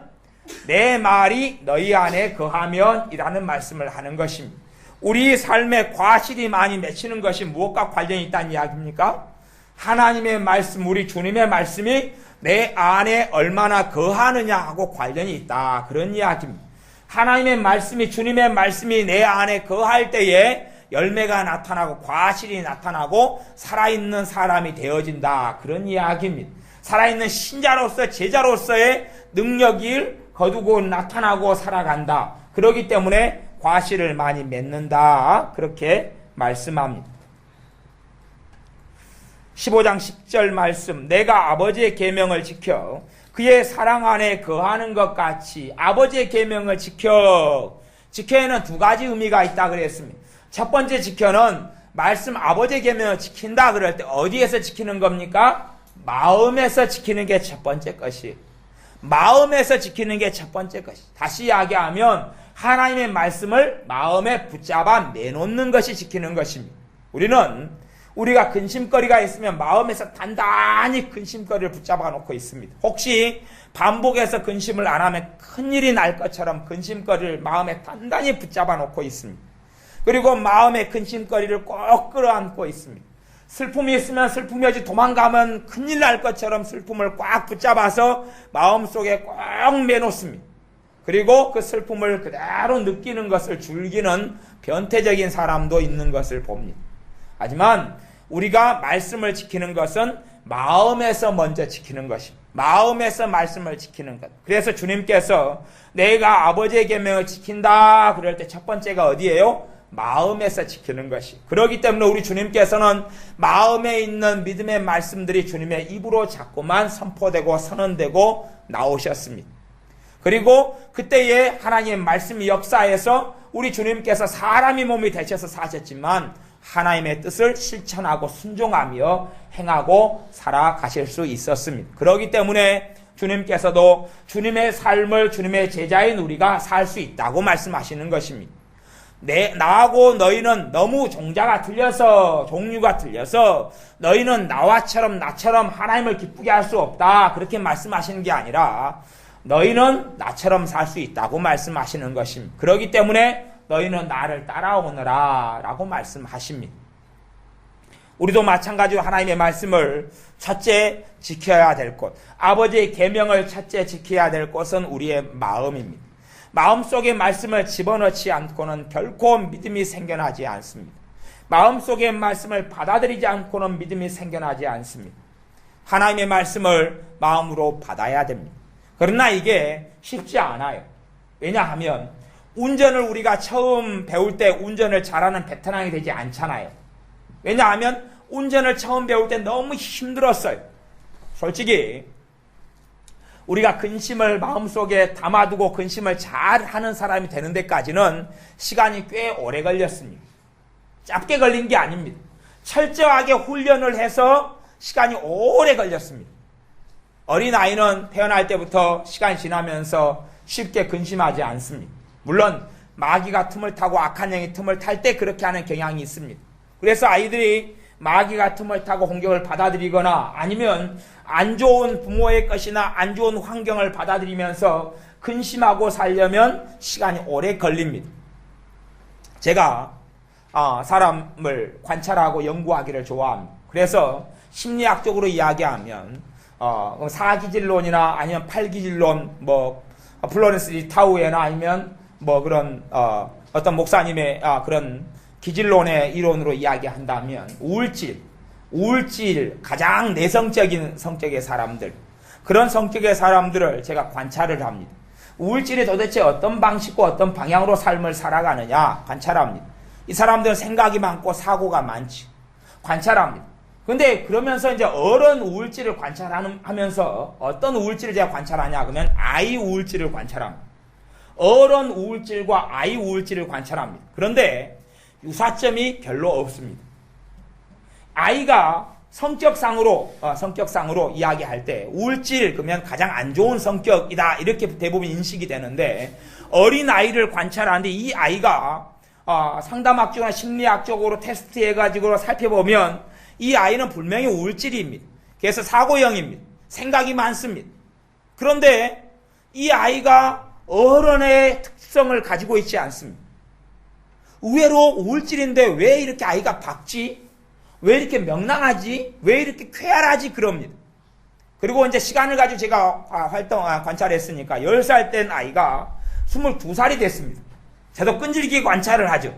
내 말이 너희 안에 거하면 이라는 말씀을 하는 것입니다. 우리 삶에 과실이 많이 맺히는 것이 무엇과 관련이 있다는 이야기입니까? 하나님의 말씀, 우리 주님의 말씀이 내 안에 얼마나 거하느냐 하고 관련이 있다. 그런 이야기입니다. 하나님의 말씀이, 주님의 말씀이 내 안에 거할 때에 열매가 나타나고 과실이 나타나고 살아있는 사람이 되어진다. 그런 이야기입니다. 살아있는 신자로서 제자로서의 능력을 거두고 나타나고 살아간다. 그렇기 때문에 과실을 많이 맺는다. 그렇게 말씀합니다. 15장 10절 말씀, 내가 아버지의 계명을 지켜 그의 사랑 안에 거하는 것 같이 아버지의 계명을 지켜에는 두 가지 의미가 있다 그랬습니다. 첫 번째 지켜는 말씀 아버지의 계명을 지킨다 그럴 때 어디에서 지키는 겁니까? 마음에서 지키는 게 첫 번째 것이. 마음에서 지키는 게 첫 번째 것이. 다시 이야기하면 하나님의 말씀을 마음에 붙잡아 내놓는 것이 지키는 것입니다. 우리가 근심거리가 있으면 마음에서 단단히 근심거리를 붙잡아 놓고 있습니다. 혹시 반복해서 근심을 안 하면 큰일이 날 것처럼 근심거리를 마음에 단단히 붙잡아 놓고 있습니다. 그리고 마음의 근심거리를 꼭 끌어안고 있습니다. 슬픔이 있으면 슬픔이 오지 도망가면 큰일 날 것처럼 슬픔을 꽉 붙잡아서 마음속에 꼭 매놓습니다. 그리고 그 슬픔을 그대로 느끼는 것을 즐기는 변태적인 사람도 있는 것을 봅니다. 하지만 우리가 말씀을 지키는 것은 마음에서 먼저 지키는 것입니다. 마음에서 말씀을 지키는 것. 그래서 주님께서 내가 아버지의 계명을 지킨다 그럴 때 첫 번째가 어디예요? 마음에서 지키는 것이. 그렇기 때문에 우리 주님께서는 마음에 있는 믿음의 말씀들이 주님의 입으로 자꾸만 선포되고 선언되고 나오셨습니다. 그리고 그때에 하나님의 말씀이 역사해서 우리 주님께서 사람이 몸이 되셔서 사셨지만 하나님의 뜻을 실천하고 순종하며 행하고 살아가실 수 있었습니다. 그렇기 때문에 주님께서도 주님의 삶을 주님의 제자인 우리가 살 수 있다고 말씀하시는 것입니다. 나하고 너희는 너무 종류가 틀려서 너희는 나처럼 하나님을 기쁘게 할 수 없다. 그렇게 말씀하시는 게 아니라 너희는 나처럼 살 수 있다고 말씀하시는 것입니다. 그렇기 때문에 너희는 나를 따라오너라 라고 말씀하십니다. 우리도 마찬가지로 하나님의 말씀을 첫째 지켜야 될 것, 아버지의 계명을 첫째 지켜야 될 것은 우리의 마음입니다. 마음속에 말씀을 집어넣지 않고는 결코 믿음이 생겨나지 않습니다. 마음속에 말씀을 받아들이지 않고는 믿음이 생겨나지 않습니다. 하나님의 말씀을 마음으로 받아야 됩니다. 그러나 이게 쉽지 않아요. 왜냐하면 운전을 우리가 처음 배울 때 운전을 잘하는 베테랑이 되지 않잖아요. 왜냐하면 운전을 처음 배울 때 너무 힘들었어요. 솔직히 우리가 근심을 마음속에 담아두고 근심을 잘하는 사람이 되는 데까지는 시간이 꽤 오래 걸렸습니다. 짧게 걸린 게 아닙니다. 철저하게 훈련을 해서 시간이 오래 걸렸습니다. 어린아이는 태어날 때부터 시간이 지나면서 쉽게 근심하지 않습니다. 물론 마귀가 틈을 타고 악한 영이 틈을 탈 때 그렇게 하는 경향이 있습니다. 그래서 아이들이 마귀가 틈을 타고 공격을 받아들이거나 아니면 안 좋은 부모의 것이나 안 좋은 환경을 받아들이면서 근심하고 살려면 시간이 오래 걸립니다. 제가 사람을 관찰하고 연구하기를 좋아합니다. 그래서 심리학적으로 이야기하면 사기질론이나 아니면 팔기질론, 플로렌스 리타우에나 아니면 그런 어떤 목사님의 그런 기질론의 이론으로 이야기한다면 우울질 가장 내성적인 성격의 사람들, 그런 성격의 사람들을 제가 관찰을 합니다. 우울질이 도대체 어떤 방식과 어떤 방향으로 삶을 살아가느냐 관찰합니다. 이 사람들은 생각이 많고 사고가 많지. 관찰합니다. 근데 그러면서 이제 어른 우울질을 관찰하면서 어떤 우울질을 제가 관찰하냐 그러면 아이 우울질을 관찰합니다. 어른 우울질과 아이 우울질을 관찰합니다. 그런데 유사점이 별로 없습니다. 아이가 성격상으로 이야기할 때 우울질 그러면 가장 안 좋은 성격이다 이렇게 대부분 인식이 되는데 어린 아이를 관찰하는데 이 아이가 상담학적이나 심리학적으로 테스트해가지고 살펴보면 이 아이는 분명히 우울질입니다. 그래서 사고형입니다. 생각이 많습니다. 그런데 이 아이가 어른의 특성을 가지고 있지 않습니다. 의외로 우울질인데 왜 이렇게 아이가 밝지? 왜 이렇게 명랑하지? 왜 이렇게 쾌활하지? 그럽니다. 그리고 이제 시간을 가지고 제가 관찰했으니까 10살 된 아이가 22살이 됐습니다. 저도 끈질기게 관찰을 하죠.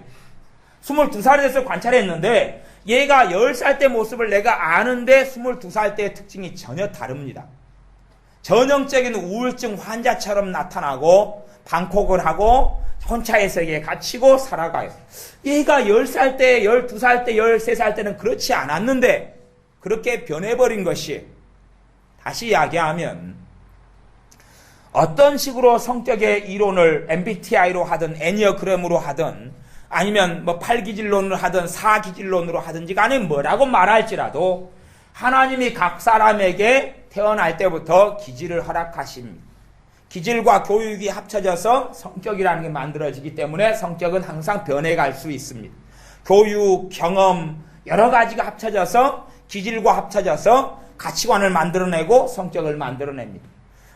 22살이 돼서 관찰했는데 얘가 10살 때 모습을 내가 아는데 22살 때의 특징이 전혀 다릅니다. 전형적인 우울증 환자처럼 나타나고 방콕을 하고 혼자의 세계에 갇히고 살아가요. 얘가 10살 때, 12살 때, 13살 때는 그렇지 않았는데 그렇게 변해버린 것이 다시 이야기하면 어떤 식으로 성격의 이론을 MBTI로 하든 애니어그램으로 하든 아니면 팔기질론으로 하든 사기질론으로 하든지 간에 뭐라고 말할지라도 하나님이 각 사람에게 태어날 때부터 기질을 허락하십니다. 기질과 교육이 합쳐져서 성격이라는 게 만들어지기 때문에 성격은 항상 변해갈 수 있습니다. 교육, 경험 여러 가지가 합쳐져서 기질과 합쳐져서 가치관을 만들어내고 성격을 만들어냅니다.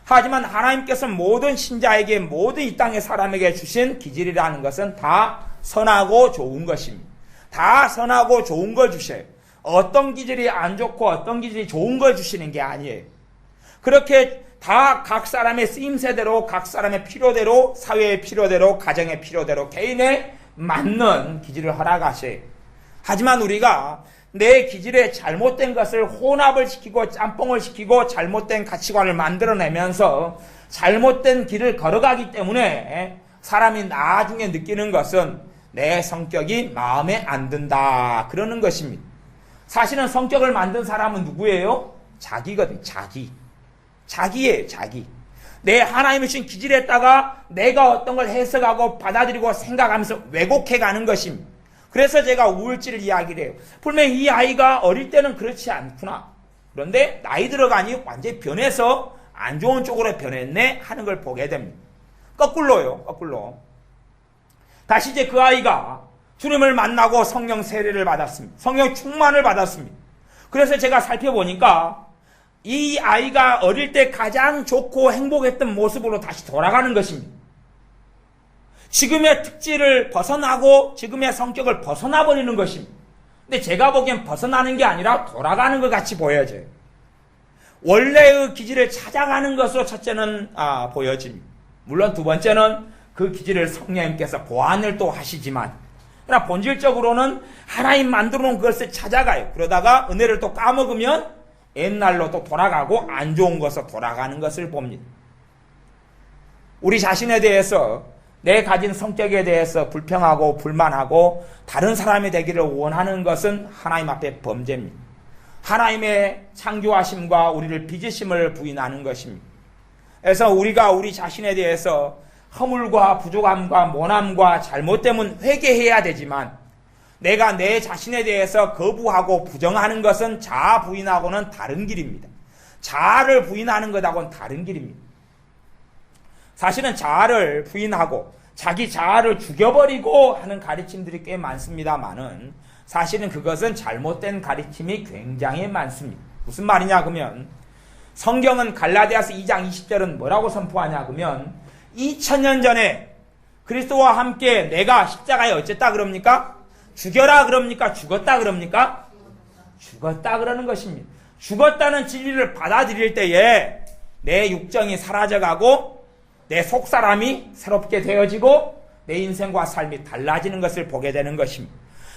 하지만 하나님께서 모든 신자에게 모든 이 땅의 사람에게 주신 기질이라는 것은 다 선하고 좋은 것입니다. 다 선하고 좋은 걸 주셔요. 어떤 기질이 안 좋고 어떤 기질이 좋은 걸 주시는 게 아니에요. 그렇게 다 각 사람의 쓰임새대로 각 사람의 필요대로 사회의 필요대로 가정의 필요대로 개인에 맞는 기질을 허락하셔요. 하지만 우리가 내 기질에 잘못된 것을 혼합을 시키고 짬뽕을 시키고 잘못된 가치관을 만들어내면서 잘못된 길을 걸어가기 때문에 사람이 나중에 느끼는 것은 내 성격이 마음에 안 든다 그러는 것입니다. 사실은 성격을 만든 사람은 누구예요? 자기거든. 자기예요. 자기. 내 하나님이 주신 기질에다가 내가 어떤 걸 해석하고 받아들이고 생각하면서 왜곡해가는 것입니다. 그래서 제가 우울질을 이야기를 해요. 분명히 이 아이가 어릴 때는 그렇지 않구나. 그런데 나이 들어가니 완전히 변해서 안 좋은 쪽으로 변했네 하는 걸 보게 됩니다. 거꾸로요. 거꾸로. 다시 이제 그 아이가 주님을 만나고 성령 세례를 받았습니다. 성령 충만을 받았습니다. 그래서 제가 살펴보니까 이 아이가 어릴 때 가장 좋고 행복했던 모습으로 다시 돌아가는 것입니다. 지금의 특질을 벗어나고 지금의 성격을 벗어나 버리는 것입니다. 근데 제가 보기엔 벗어나는 게 아니라 돌아가는 것 같이 보여져요. 원래의 기질을 찾아가는 것으로 첫째는 보여집니다. 물론 두 번째는 그 기질을 성령님께서 보완을 또 하시지만, 그러나 본질적으로는 하나님 만들어 놓은 것을 찾아가요. 그러다가 은혜를 또 까먹으면 옛날로 또 돌아가고 안 좋은 것으로 돌아가는 것을 봅니다. 우리 자신에 대해서, 내 가진 성격에 대해서 불평하고 불만하고 다른 사람이 되기를 원하는 것은 하나님 앞에 범죄입니다. 하나님의 창조하심과 우리를 빚으심을 부인하는 것입니다. 그래서 우리가 우리 자신에 대해서 허물과 부족함과 모남과 잘못됨은 회개해야 되지만, 내가 내 자신에 대해서 거부하고 부정하는 것은 자아 부인하고는 다른 길입니다. 자아를 부인하는 것하고는 다른 길입니다. 사실은 자아를 부인하고 자기 자아를 죽여버리고 하는 가르침들이 꽤 많습니다만은, 사실은 그것은 잘못된 가르침이 굉장히 많습니다. 무슨 말이냐 그러면, 성경은 갈라디아서 2장 20절은 뭐라고 선포하냐 그러면, 2000년 전에 그리스도와 함께 내가 십자가에 어쨌다 그럽니까? 죽여라 그럽니까? 죽었다 그럽니까? 죽었다 그러는 것입니다. 죽었다는 진리를 받아들일 때에 내 육정이 사라져가고 내 속사람이 새롭게 되어지고 내 인생과 삶이 달라지는 것을 보게 되는 것입니다.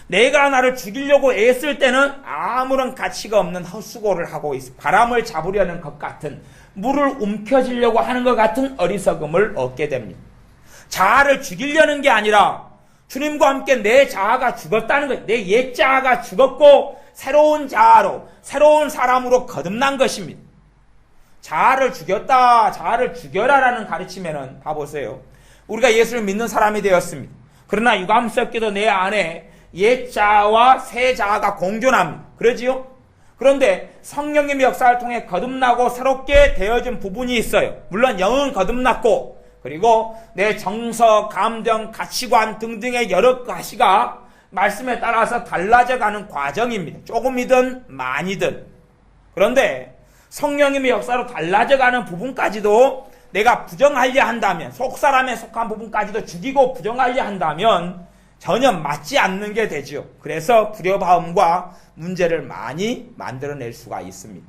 내가 나를 죽이려고 애쓸 때는 아무런 가치가 없는 헛수고를 하고 있어. 바람을 잡으려는 것 같은, 물을 움켜쥐려고 하는 것 같은 어리석음을 얻게 됩니다. 자아를 죽이려는 게 아니라 주님과 함께 내 자아가 죽었다는 것, 내 옛 자아가 죽었고 새로운 자아로, 새로운 사람으로 거듭난 것입니다. 자아를 죽였다, 자아를 죽여라라는 가르침에는 봐보세요. 우리가 예수를 믿는 사람이 되었습니다. 그러나 유감스럽게도 내 안에 옛 자아와 새 자아가 공존합니다. 그러지요? 그런데 성령님의 역사를 통해 거듭나고 새롭게 되어진 부분이 있어요. 물론 영은 거듭났고, 그리고 내 정서, 감정, 가치관 등등의 여러 가지가 말씀에 따라서 달라져가는 과정입니다. 조금이든 많이든. 그런데 성령님의 역사로 달라져가는 부분까지도 내가 부정하려 한다면, 속사람에 속한 부분까지도 죽이고 부정하려 한다면 전혀 맞지 않는 게 되죠. 그래서 불협화음과 문제를 많이 만들어낼 수가 있습니다.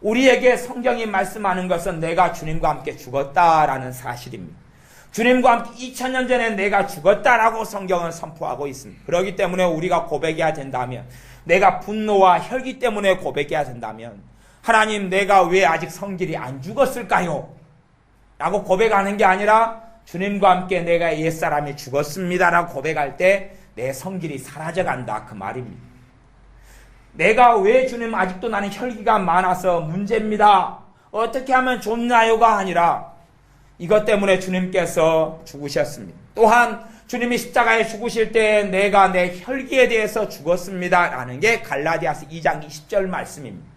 우리에게 성경이 말씀하는 것은 내가 주님과 함께 죽었다라는 사실입니다. 주님과 함께 2000년 전에 내가 죽었다라고 성경은 선포하고 있습니다. 그렇기 때문에 우리가 고백해야 된다면, 내가 분노와 혈기 때문에 고백해야 된다면, 하나님, 내가 왜 아직 성질이 안 죽었을까요? 라고 고백하는 게 아니라, 주님과 함께 내가 옛사람이 죽었습니다라고 고백할 때 내 성질이 사라져간다, 그 말입니다. 내가 왜 주님 아직도 나는 혈기가 많아서 문제입니다, 어떻게 하면 좋나요가 아니라 이것 때문에 주님께서 죽으셨습니다. 또한 주님이 십자가에 죽으실 때 내가 내 혈기에 대해서 죽었습니다 라는 게 갈라디아서 2장 20절 말씀입니다.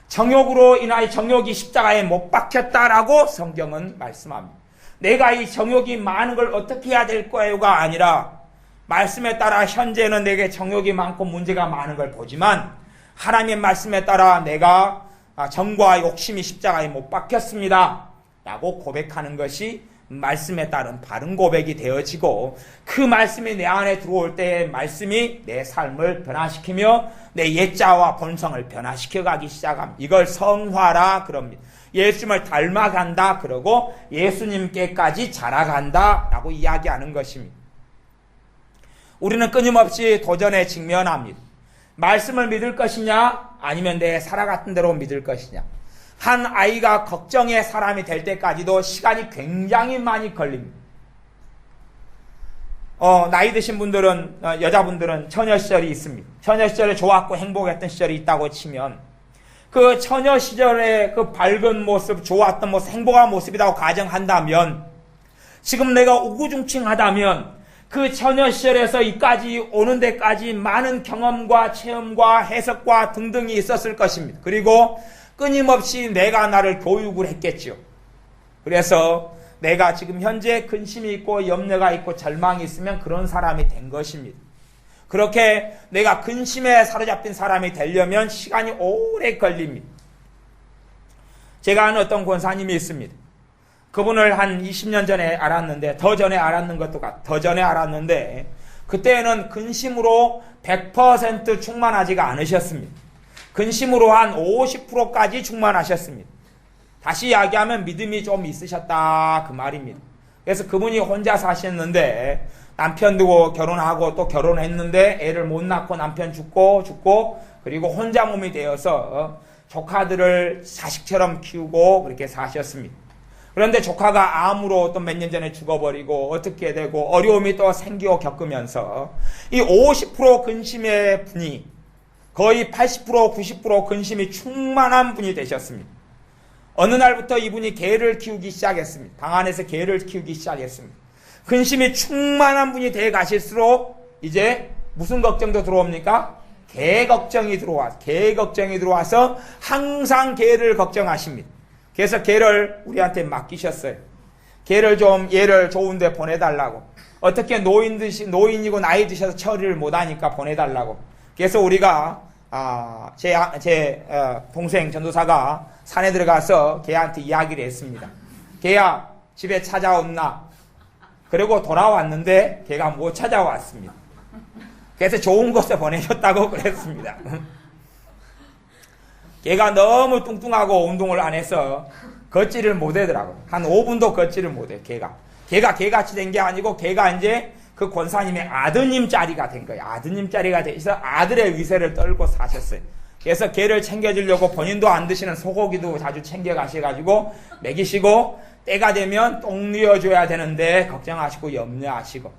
정욕으로 인하여 정욕이 십자가에 못 박혔다라고 성경은 말씀합니다. 내가 이 정욕이 많은 걸 어떻게 해야 될 거예요가 아니라, 말씀에 따라 현재는 내게 정욕이 많고 문제가 많은 걸 보지만 하나님의 말씀에 따라 내가 정과 욕심이 십자가에 못 박혔습니다 라고 고백하는 것이 말씀에 따른 바른 고백이 되어지고, 그 말씀이 내 안에 들어올 때 말씀이 내 삶을 변화시키며 내 옛자와 본성을 변화시켜 가기 시작합니다. 이걸 성화라 그럽니다. 예수님을 닮아간다 그러고 예수님께까지 자라간다 라고 이야기하는 것입니다. 우리는 끊임없이 도전에 직면합니다. 말씀을 믿을 것이냐 아니면 내 살아갔던 대로 믿을 것이냐. 한 아이가 걱정의 사람이 될 때까지도 시간이 굉장히 많이 걸립니다. 나이 드신 분들은, 여자분들은 처녀 시절이 있습니다. 처녀 시절에 좋았고 행복했던 시절이 있다고 치면, 그 처녀 시절의 그 밝은 모습, 좋았던 모습, 행복한 모습이라고 가정한다면, 지금 내가 우구중충하다면 그 처녀 시절에서 이까지 오는 데까지 많은 경험과 체험과 해석과 등등이 있었을 것입니다. 그리고 끊임없이 내가 나를 교육을 했겠죠. 그래서 내가 지금 현재 근심이 있고 염려가 있고 절망이 있으면 그런 사람이 된 것입니다. 그렇게 내가 근심에 사로잡힌 사람이 되려면 시간이 오래 걸립니다. 제가 아는 어떤 권사님이 있습니다. 그분을 한 20년 전에 알았는데, 더 전에 알았는데, 그때는 근심으로 100% 충만하지가 않으셨습니다. 근심으로 한 50%까지 충만하셨습니다. 다시 이야기하면 믿음이 좀 있으셨다 그 말입니다. 그래서 그분이 혼자 사셨는데 남편 두고 결혼하고 또 결혼했는데 애를 못 낳고 남편 죽고 그리고 혼자 몸이 되어서 조카들을 자식처럼 키우고 그렇게 사셨습니다. 그런데 조카가 암으로 또 몇 년 전에 죽어버리고 어떻게 되고 어려움이 또 생기고 겪으면서 이 50% 근심의 분이 거의 80% 90% 근심이 충만한 분이 되셨습니다. 어느 날부터 이분이 개를 키우기 시작했습니다. 방 안에서 개를 키우기 시작했습니다. 근심이 충만한 분이 돼 가실수록 이제 무슨 걱정도 들어옵니까? 개 걱정이 들어와서 항상 개를 걱정하십니다. 그래서 개를 우리한테 맡기셨어요. 개를 좀 얘를 좋은 데 보내달라고. 어떻게 노인이고 나이 드셔서 처리를 못하니까 보내달라고. 그래서 우리가 제 동생 전도사가 산에 들어가서 개한테 이야기를 했습니다. 개야 집에 찾아온나? 그리고 돌아왔는데 개가 못 찾아왔습니다. 그래서 좋은 곳에 보내셨다고 그랬습니다. 개가 너무 뚱뚱하고 운동을 안 해서 걷지를 못하더라고요. 한 5분도 걷지를 못해요. 개가 개같이 된 게 아니고 개가 이제 그 권사님의 아드님 자리가 된 거예요. 아드님 자리가 돼서 아들의 위세를 떨고 사셨어요. 그래서 개를 챙겨주려고 본인도 안 드시는 소고기도 자주 챙겨가셔가지고 먹이시고 때가 되면 똥 누여줘야 되는데 걱정하시고 염려하시고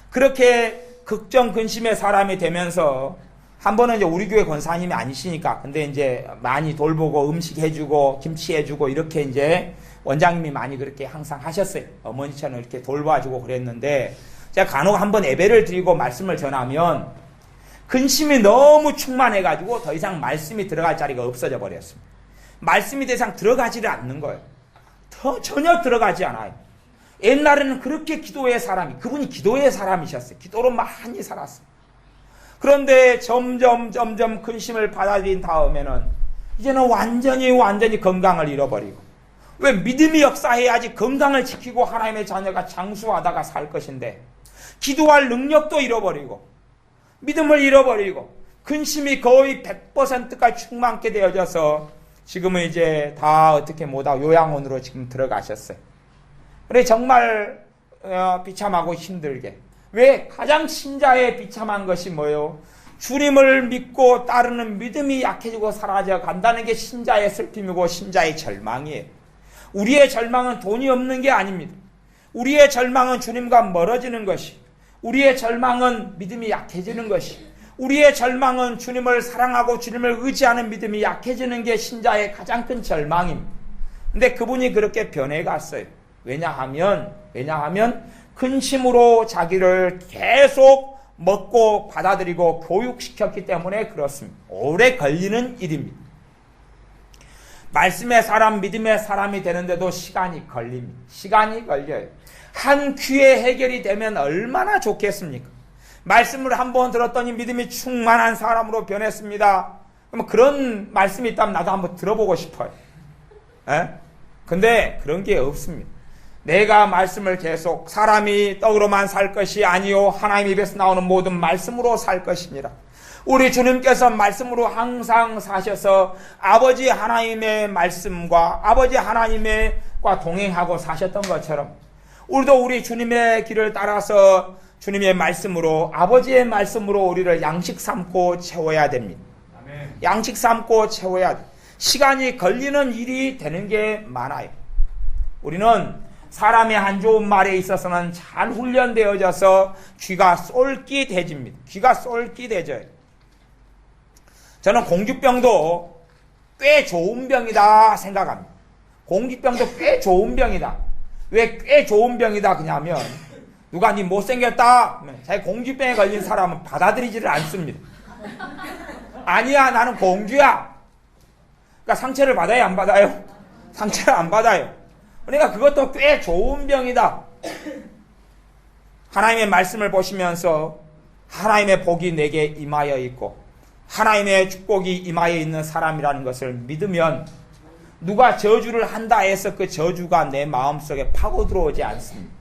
그렇게 걱정 근심의 사람이 되면서 한 번은 이제 우리 교회 권사님이 아니시니까 근데 이제 많이 돌보고 음식 해주고 김치 해주고 이렇게 이제 원장님이 많이 그렇게 항상 하셨어요. 어머니처럼 이렇게 돌봐주고 그랬는데 제가 간혹 한번 예배를 드리고 말씀을 전하면 근심이 너무 충만해가지고 더 이상 말씀이 들어갈 자리가 없어져 버렸습니다. 말씀이 더 이상 들어가지를 않는 거예요. 전혀 들어가지 않아요. 옛날에는 그렇게 그분이 기도의 사람이셨어요. 기도로 많이 살았어요. 그런데 점점 근심을 받아들인 다음에는 이제는 완전히 건강을 잃어버리고 왜 믿음이 역사해야지 건강을 지키고 하나님의 자녀가 장수하다가 살 것인데 기도할 능력도 잃어버리고 믿음을 잃어버리고 근심이 거의 100%까지 충만케 되어져서 지금은 이제 다 어떻게 못하고 요양원으로 지금 들어가셨어요. 그래 정말 비참하고 힘들게. 왜? 가장 신자의 비참한 것이 뭐예요? 주님을 믿고 따르는 믿음이 약해지고 사라져 간다는 게 신자의 슬픔이고 신자의 절망이에요. 우리의 절망은 돈이 없는 게 아닙니다. 우리의 절망은 주님과 멀어지는 것이, 우리의 절망은 믿음이 약해지는 것이, 우리의 절망은 주님을 사랑하고 주님을 의지하는 믿음이 약해지는 게 신자의 가장 큰 절망입니다. 근데 그분이 그렇게 변해갔어요. 왜냐하면 근심으로 자기를 계속 먹고 받아들이고 교육시켰기 때문에 그렇습니다. 오래 걸리는 일입니다. 말씀의 사람, 믿음의 사람이 되는데도 시간이 걸립니다. 시간이 걸려요. 한 귀에 해결이 되면 얼마나 좋겠습니까? 말씀을 한번 들었더니 믿음이 충만한 사람으로 변했습니다. 그럼 그런 말씀이 있다면 나도 한번 들어보고 싶어요. 근데 그런 게 없습니다. 내가 말씀을 계속 사람이 떡으로만 살 것이 아니요 하나님 입에서 나오는 모든 말씀으로 살 것이니라. 우리 주님께서 말씀으로 항상 사셔서 아버지 하나님의 말씀과 아버지 하나님과 동행하고 사셨던 것처럼 우리도 우리 주님의 길을 따라서 주님의 말씀으로 아버지의 말씀으로 우리를 양식 삼고 채워야 됩니다. 아멘. 양식 삼고 채워야 돼. 시간이 걸리는 일이 되는 게 많아요. 우리는 사람의 한 좋은 말에 있어서는 잘 훈련되어져서 귀가 쏠깃해집니다. 귀가 쏠깃해져요. 저는 공주병도 꽤 좋은 병이다 생각합니다. 공주병도 꽤 좋은 병이다. 왜 꽤 좋은 병이다 그냐면 누가 니 못생겼다 자기 공주병에 걸린 사람은 받아들이지를 않습니다. 아니야 나는 공주야. 그러니까 상처를 받아요 안 받아요? 상처를 안 받아요. 그러니까 그것도 꽤 좋은 병이다. 하나님의 말씀을 보시면서 하나님의 복이 내게 임하여 있고 하나님의 축복이 임하여 있는 사람이라는 것을 믿으면 누가 저주를 한다 해서 그 저주가 내 마음속에 파고 들어오지 않습니다.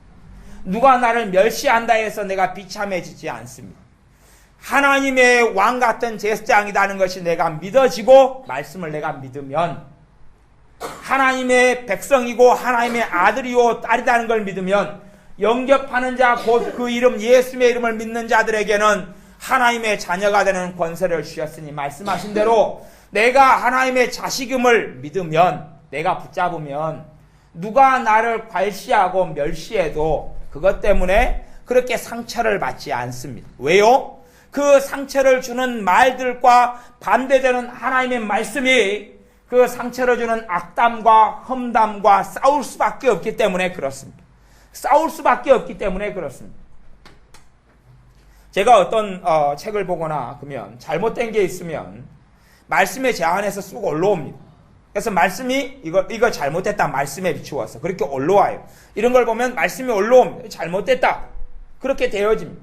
누가 나를 멸시한다 해서 내가 비참해지지 않습니다. 하나님의 왕 같은 제사장이라는 것이 내가 믿어지고 말씀을 내가 믿으면 하나님의 백성이고 하나님의 아들이요 딸이라는 걸 믿으면 영접하는 자 곧 그 이름 예수의 이름을 믿는 자들에게는 하나님의 자녀가 되는 권세를 주셨으니 말씀하신 대로 내가 하나님의 자식임을 믿으면 내가 붙잡으면 누가 나를 괄시하고 멸시해도 그것 때문에 그렇게 상처를 받지 않습니다. 왜요? 그 상처를 주는 말들과 반대되는 하나님의 말씀이 그 상처를 주는 악담과 험담과 싸울 수밖에 없기 때문에 그렇습니다. 싸울 수밖에 없기 때문에 그렇습니다. 제가 어떤 책을 보거나 그러면 잘못된 게 있으면 말씀의 제안에서 쑥 올라옵니다. 그래서 말씀이 이거 잘못됐다 말씀에 비추어서 그렇게 올라와요. 이런 걸 보면 말씀이 올라옵니다. 잘못됐다 그렇게 되어집니다.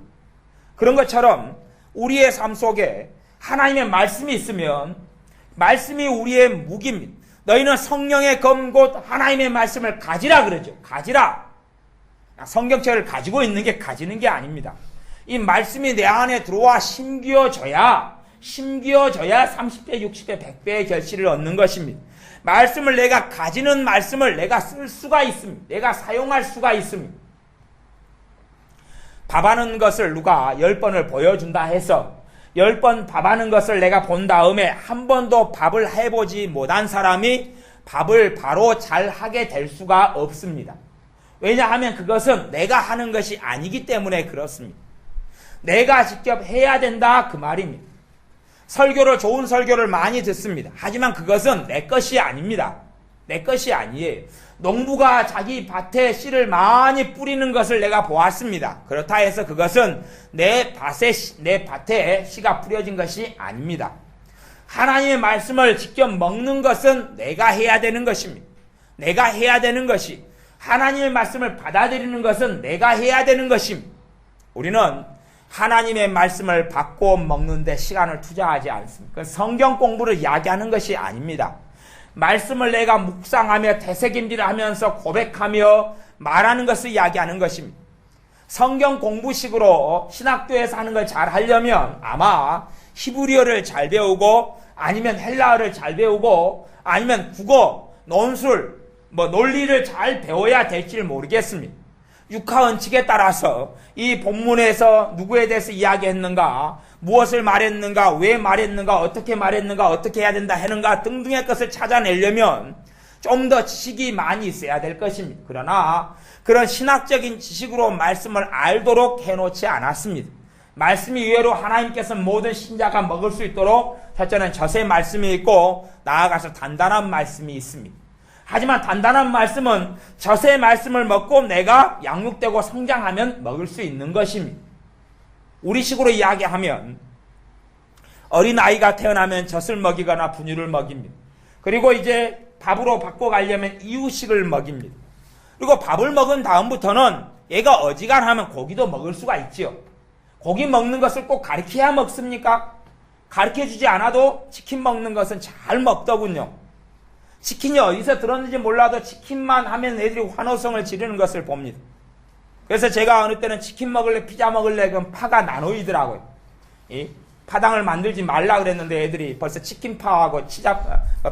그런 것처럼 우리의 삶 속에 하나님의 말씀이 있으면 말씀이 우리의 무기입니다. 너희는 성령의 검 곧 하나님의 말씀을 가지라 그러죠. 가지라. 성경책을 가지고 있는 게 가지는 게 아닙니다. 이 말씀이 내 안에 들어와 심기어져야 30배, 60배, 100배의 결실을 얻는 것입니다. 말씀을 내가 가지는 말씀을 내가 쓸 수가 있습니다. 내가 사용할 수가 있습니다. 밥하는 것을 누가 10번을 보여준다 해서 10번 밥하는 것을 내가 본 다음에 한 번도 밥을 해보지 못한 사람이 밥을 바로 잘 하게 될 수가 없습니다. 왜냐하면 그것은 내가 하는 것이 아니기 때문에 그렇습니다. 내가 직접 해야 된다 그 말입니다. 좋은 설교를 많이 듣습니다. 하지만 그것은 내 것이 아닙니다. 내 것이 아니에요. 농부가 자기 밭에 씨를 많이 뿌리는 것을 내가 보았습니다. 그렇다 해서 그것은 내 밭에 씨가 뿌려진 것이 아닙니다. 하나님의 말씀을 직접 먹는 것은 내가 해야 되는 것입니다. 내가 해야 되는 것이 하나님의 말씀을 받아들이는 것은 내가 해야 되는 것입니다. 우리는 하나님의 말씀을 받고 먹는데 시간을 투자하지 않습니다. 성경 공부를 이야기하는 것이 아닙니다. 말씀을 내가 묵상하며 되새김질하면서 고백하며 말하는 것을 이야기하는 것입니다. 성경 공부식으로 신학교에서 하는 걸 잘 하려면 아마 히브리어를 잘 배우고 아니면 헬라어를 잘 배우고 아니면 국어, 논술, 논리를 잘 배워야 될지 모르겠습니다. 육하원칙에 따라서 이 본문에서 누구에 대해서 이야기했는가, 무엇을 말했는가, 왜 말했는가, 어떻게 말했는가, 어떻게 해야 된다 하는가 등등의 것을 찾아내려면 좀 더 지식이 많이 있어야 될 것입니다. 그러나 그런 신학적인 지식으로 말씀을 알도록 해놓지 않았습니다. 말씀 이외로 하나님께서 모든 신자가 먹을 수 있도록 첫째는 젖의 말씀이 있고 나아가서 단단한 말씀이 있습니다. 하지만 단단한 말씀은 젖의 말씀을 먹고 내가 양육되고 성장하면 먹을 수 있는 것입니다. 우리식으로 이야기하면 어린아이가 태어나면 젖을 먹이거나 분유를 먹입니다. 그리고 이제 밥으로 바꿔가려면 이유식을 먹입니다. 그리고 밥을 먹은 다음부터는 얘가 어지간하면 고기도 먹을 수가 있지요. 고기 먹는 것을 꼭 가르쳐야 먹습니까? 가르쳐주지 않아도 치킨 먹는 것은 잘 먹더군요. 치킨이 어디서 들었는지 몰라도 치킨만 하면 애들이 환호성을 지르는 것을 봅니다. 그래서 제가 어느 때는 치킨 먹을래 피자 먹을래 그럼 파가 나누이더라고요. 파당을 만들지 말라 그랬는데 애들이 벌써 치킨파하고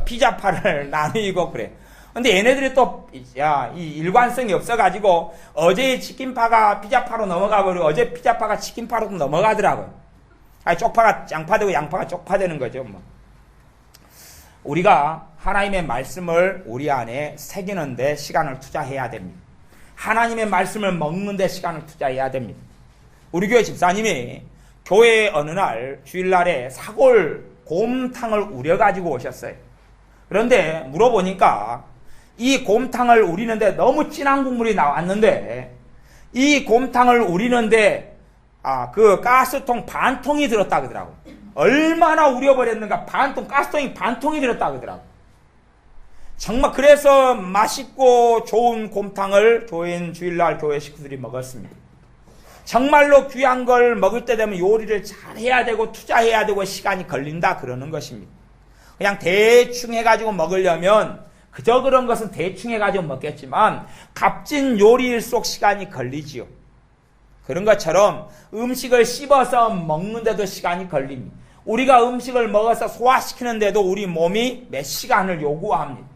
피자파를 나누이고 그래. 근데 얘네들이 또 이 일관성이 없어가지고 어제의 치킨파가 피자파로 넘어가버리고 어제 피자파가 치킨파로 넘어가더라고요. 쪽파가 양파되고 양파가 쪽파되는 거죠. 우리가 하나님의 말씀을 우리 안에 새기는데 시간을 투자해야 됩니다. 하나님의 말씀을 먹는데 시간을 투자해야 됩니다. 우리 교회 집사님이 교회에 어느 날 주일날에 사골 곰탕을 우려가지고 오셨어요. 그런데 물어보니까 이 곰탕을 우리는데 너무 진한 국물이 나왔는데 이 곰탕을 우리는데 그 가스통 반통이 들었다 그러더라고요. 얼마나 우려버렸는가 가스통이 반통이 들었다 그러더라고요. 정말 그래서 맛있고 좋은 곰탕을 주일날 교회 식구들이 먹었습니다. 정말로 귀한 걸 먹을 때 되면 요리를 잘 해야 되고 투자해야 되고 시간이 걸린다 그러는 것입니다. 그냥 대충 해가지고 먹으려면 그저 그런 것은 대충 해가지고 먹겠지만 값진 요리일수록 시간이 걸리지요. 그런 것처럼 음식을 씹어서 먹는데도 시간이 걸립니다. 우리가 음식을 먹어서 소화시키는데도 우리 몸이 몇 시간을 요구합니다.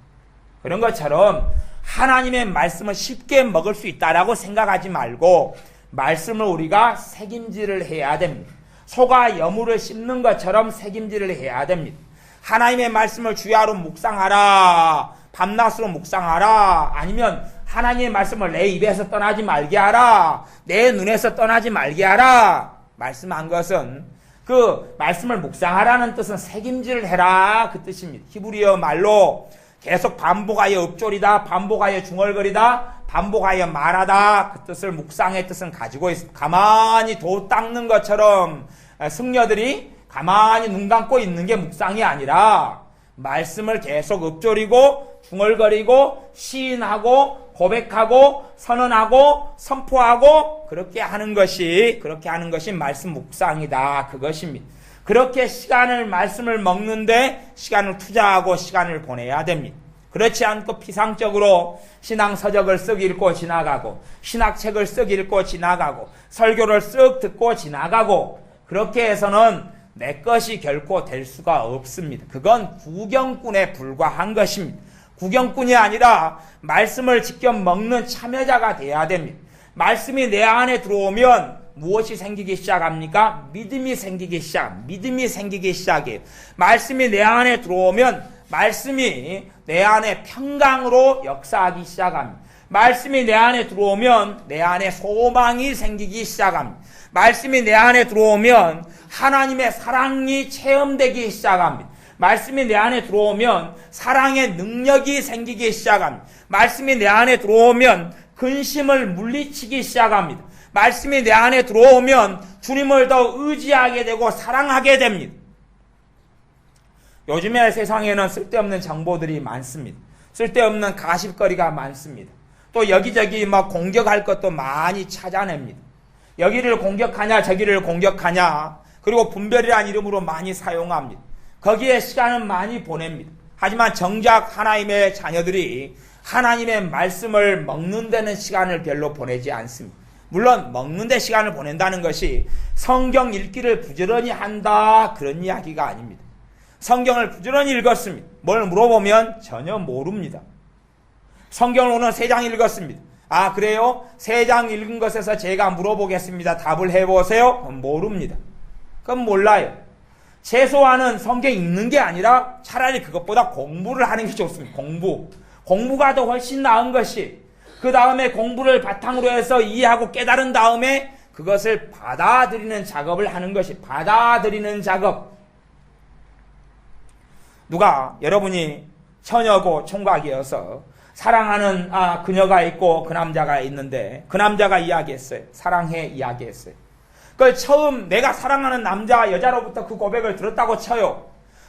그런 것처럼 하나님의 말씀을 쉽게 먹을 수 있다라고 생각하지 말고 말씀을 우리가 새김질을 해야 됩니다. 소가 여물을 씹는 것처럼 새김질을 해야 됩니다. 하나님의 말씀을 주야로 묵상하라, 밤낮으로 묵상하라, 아니면 하나님의 말씀을 내 입에서 떠나지 말게 하라, 내 눈에서 떠나지 말게 하라 말씀한 것은 그 말씀을 묵상하라는 뜻은 새김질을 해라 그 뜻입니다. 히브리어 말로 계속 반복하여 읊조리다, 반복하여 중얼거리다, 반복하여 말하다 그 뜻을 묵상의 뜻은 가지고 있습니다. 가만히 도 닦는 것처럼 승려들이 가만히 눈 감고 있는 게 묵상이 아니라 말씀을 계속 읊조리고 중얼거리고 시인하고 고백하고 선언하고 선포하고 그렇게 하는 것이 말씀 묵상이다 그것입니다. 그렇게 말씀을 먹는데 시간을 투자하고 시간을 보내야 됩니다. 그렇지 않고 피상적으로 신앙서적을 쓱 읽고 지나가고 신학책을 쓱 읽고 지나가고 설교를 쓱 듣고 지나가고 그렇게 해서는 내 것이 결코 될 수가 없습니다. 그건 구경꾼에 불과한 것입니다. 구경꾼이 아니라 말씀을 직접 먹는 참여자가 돼야 됩니다. 말씀이 내 안에 들어오면 무엇이 생기기 시작합니까? 믿음이 생기기 시작해요. 말씀이 내 안에 들어오면 말씀이 내 안에 평강으로 역사하기 시작합니다. 말씀이 내 안에 들어오면 내 안에 소망이 생기기 시작합니다. 말씀이 내 안에 들어오면 하나님의 사랑이 체험되기 시작합니다. 말씀이 내 안에 들어오면 사랑의 능력이 생기기 시작합니다. 말씀이 내 안에 들어오면 근심을 물리치기 시작합니다. 말씀이 내 안에 들어오면 주님을 더 의지하게 되고 사랑하게 됩니다. 요즘에 세상에는 쓸데없는 정보들이 많습니다. 쓸데없는 가십거리가 많습니다. 또 여기저기 막 공격할 것도 많이 찾아냅니다. 여기를 공격하냐 저기를 공격하냐 그리고 분별이라는 이름으로 많이 사용합니다. 거기에 시간은 많이 보냅니다. 하지만 정작 하나님의 자녀들이 하나님의 말씀을 먹는 데는 시간을 별로 보내지 않습니다. 물론 먹는 데 시간을 보낸다는 것이 성경 읽기를 부지런히 한다 그런 이야기가 아닙니다. 성경을 부지런히 읽었습니다. 뭘 물어보면 전혀 모릅니다. 성경을 오늘 3장 읽었습니다. 아 그래요? 3장 읽은 것에서 제가 물어보겠습니다. 답을 해보세요. 모릅니다. 그건 몰라요. 최소한은 성경 읽는 게 아니라 차라리 그것보다 공부를 하는 게 좋습니다. 공부가 더 훨씬 나은 것이 그 다음에 공부를 바탕으로 해서 이해하고 깨달은 다음에 그것을 받아들이는 작업을 하는 것이 받아들이는 작업. 누가 여러분이 처녀고 총각이어서 사랑하는 그녀가 있고 그 남자가 있는데 그 남자가 이야기했어요. 사랑해 이야기했어요. 그걸 처음 내가 사랑하는 남자 여자로부터 그 고백을 들었다고 쳐요.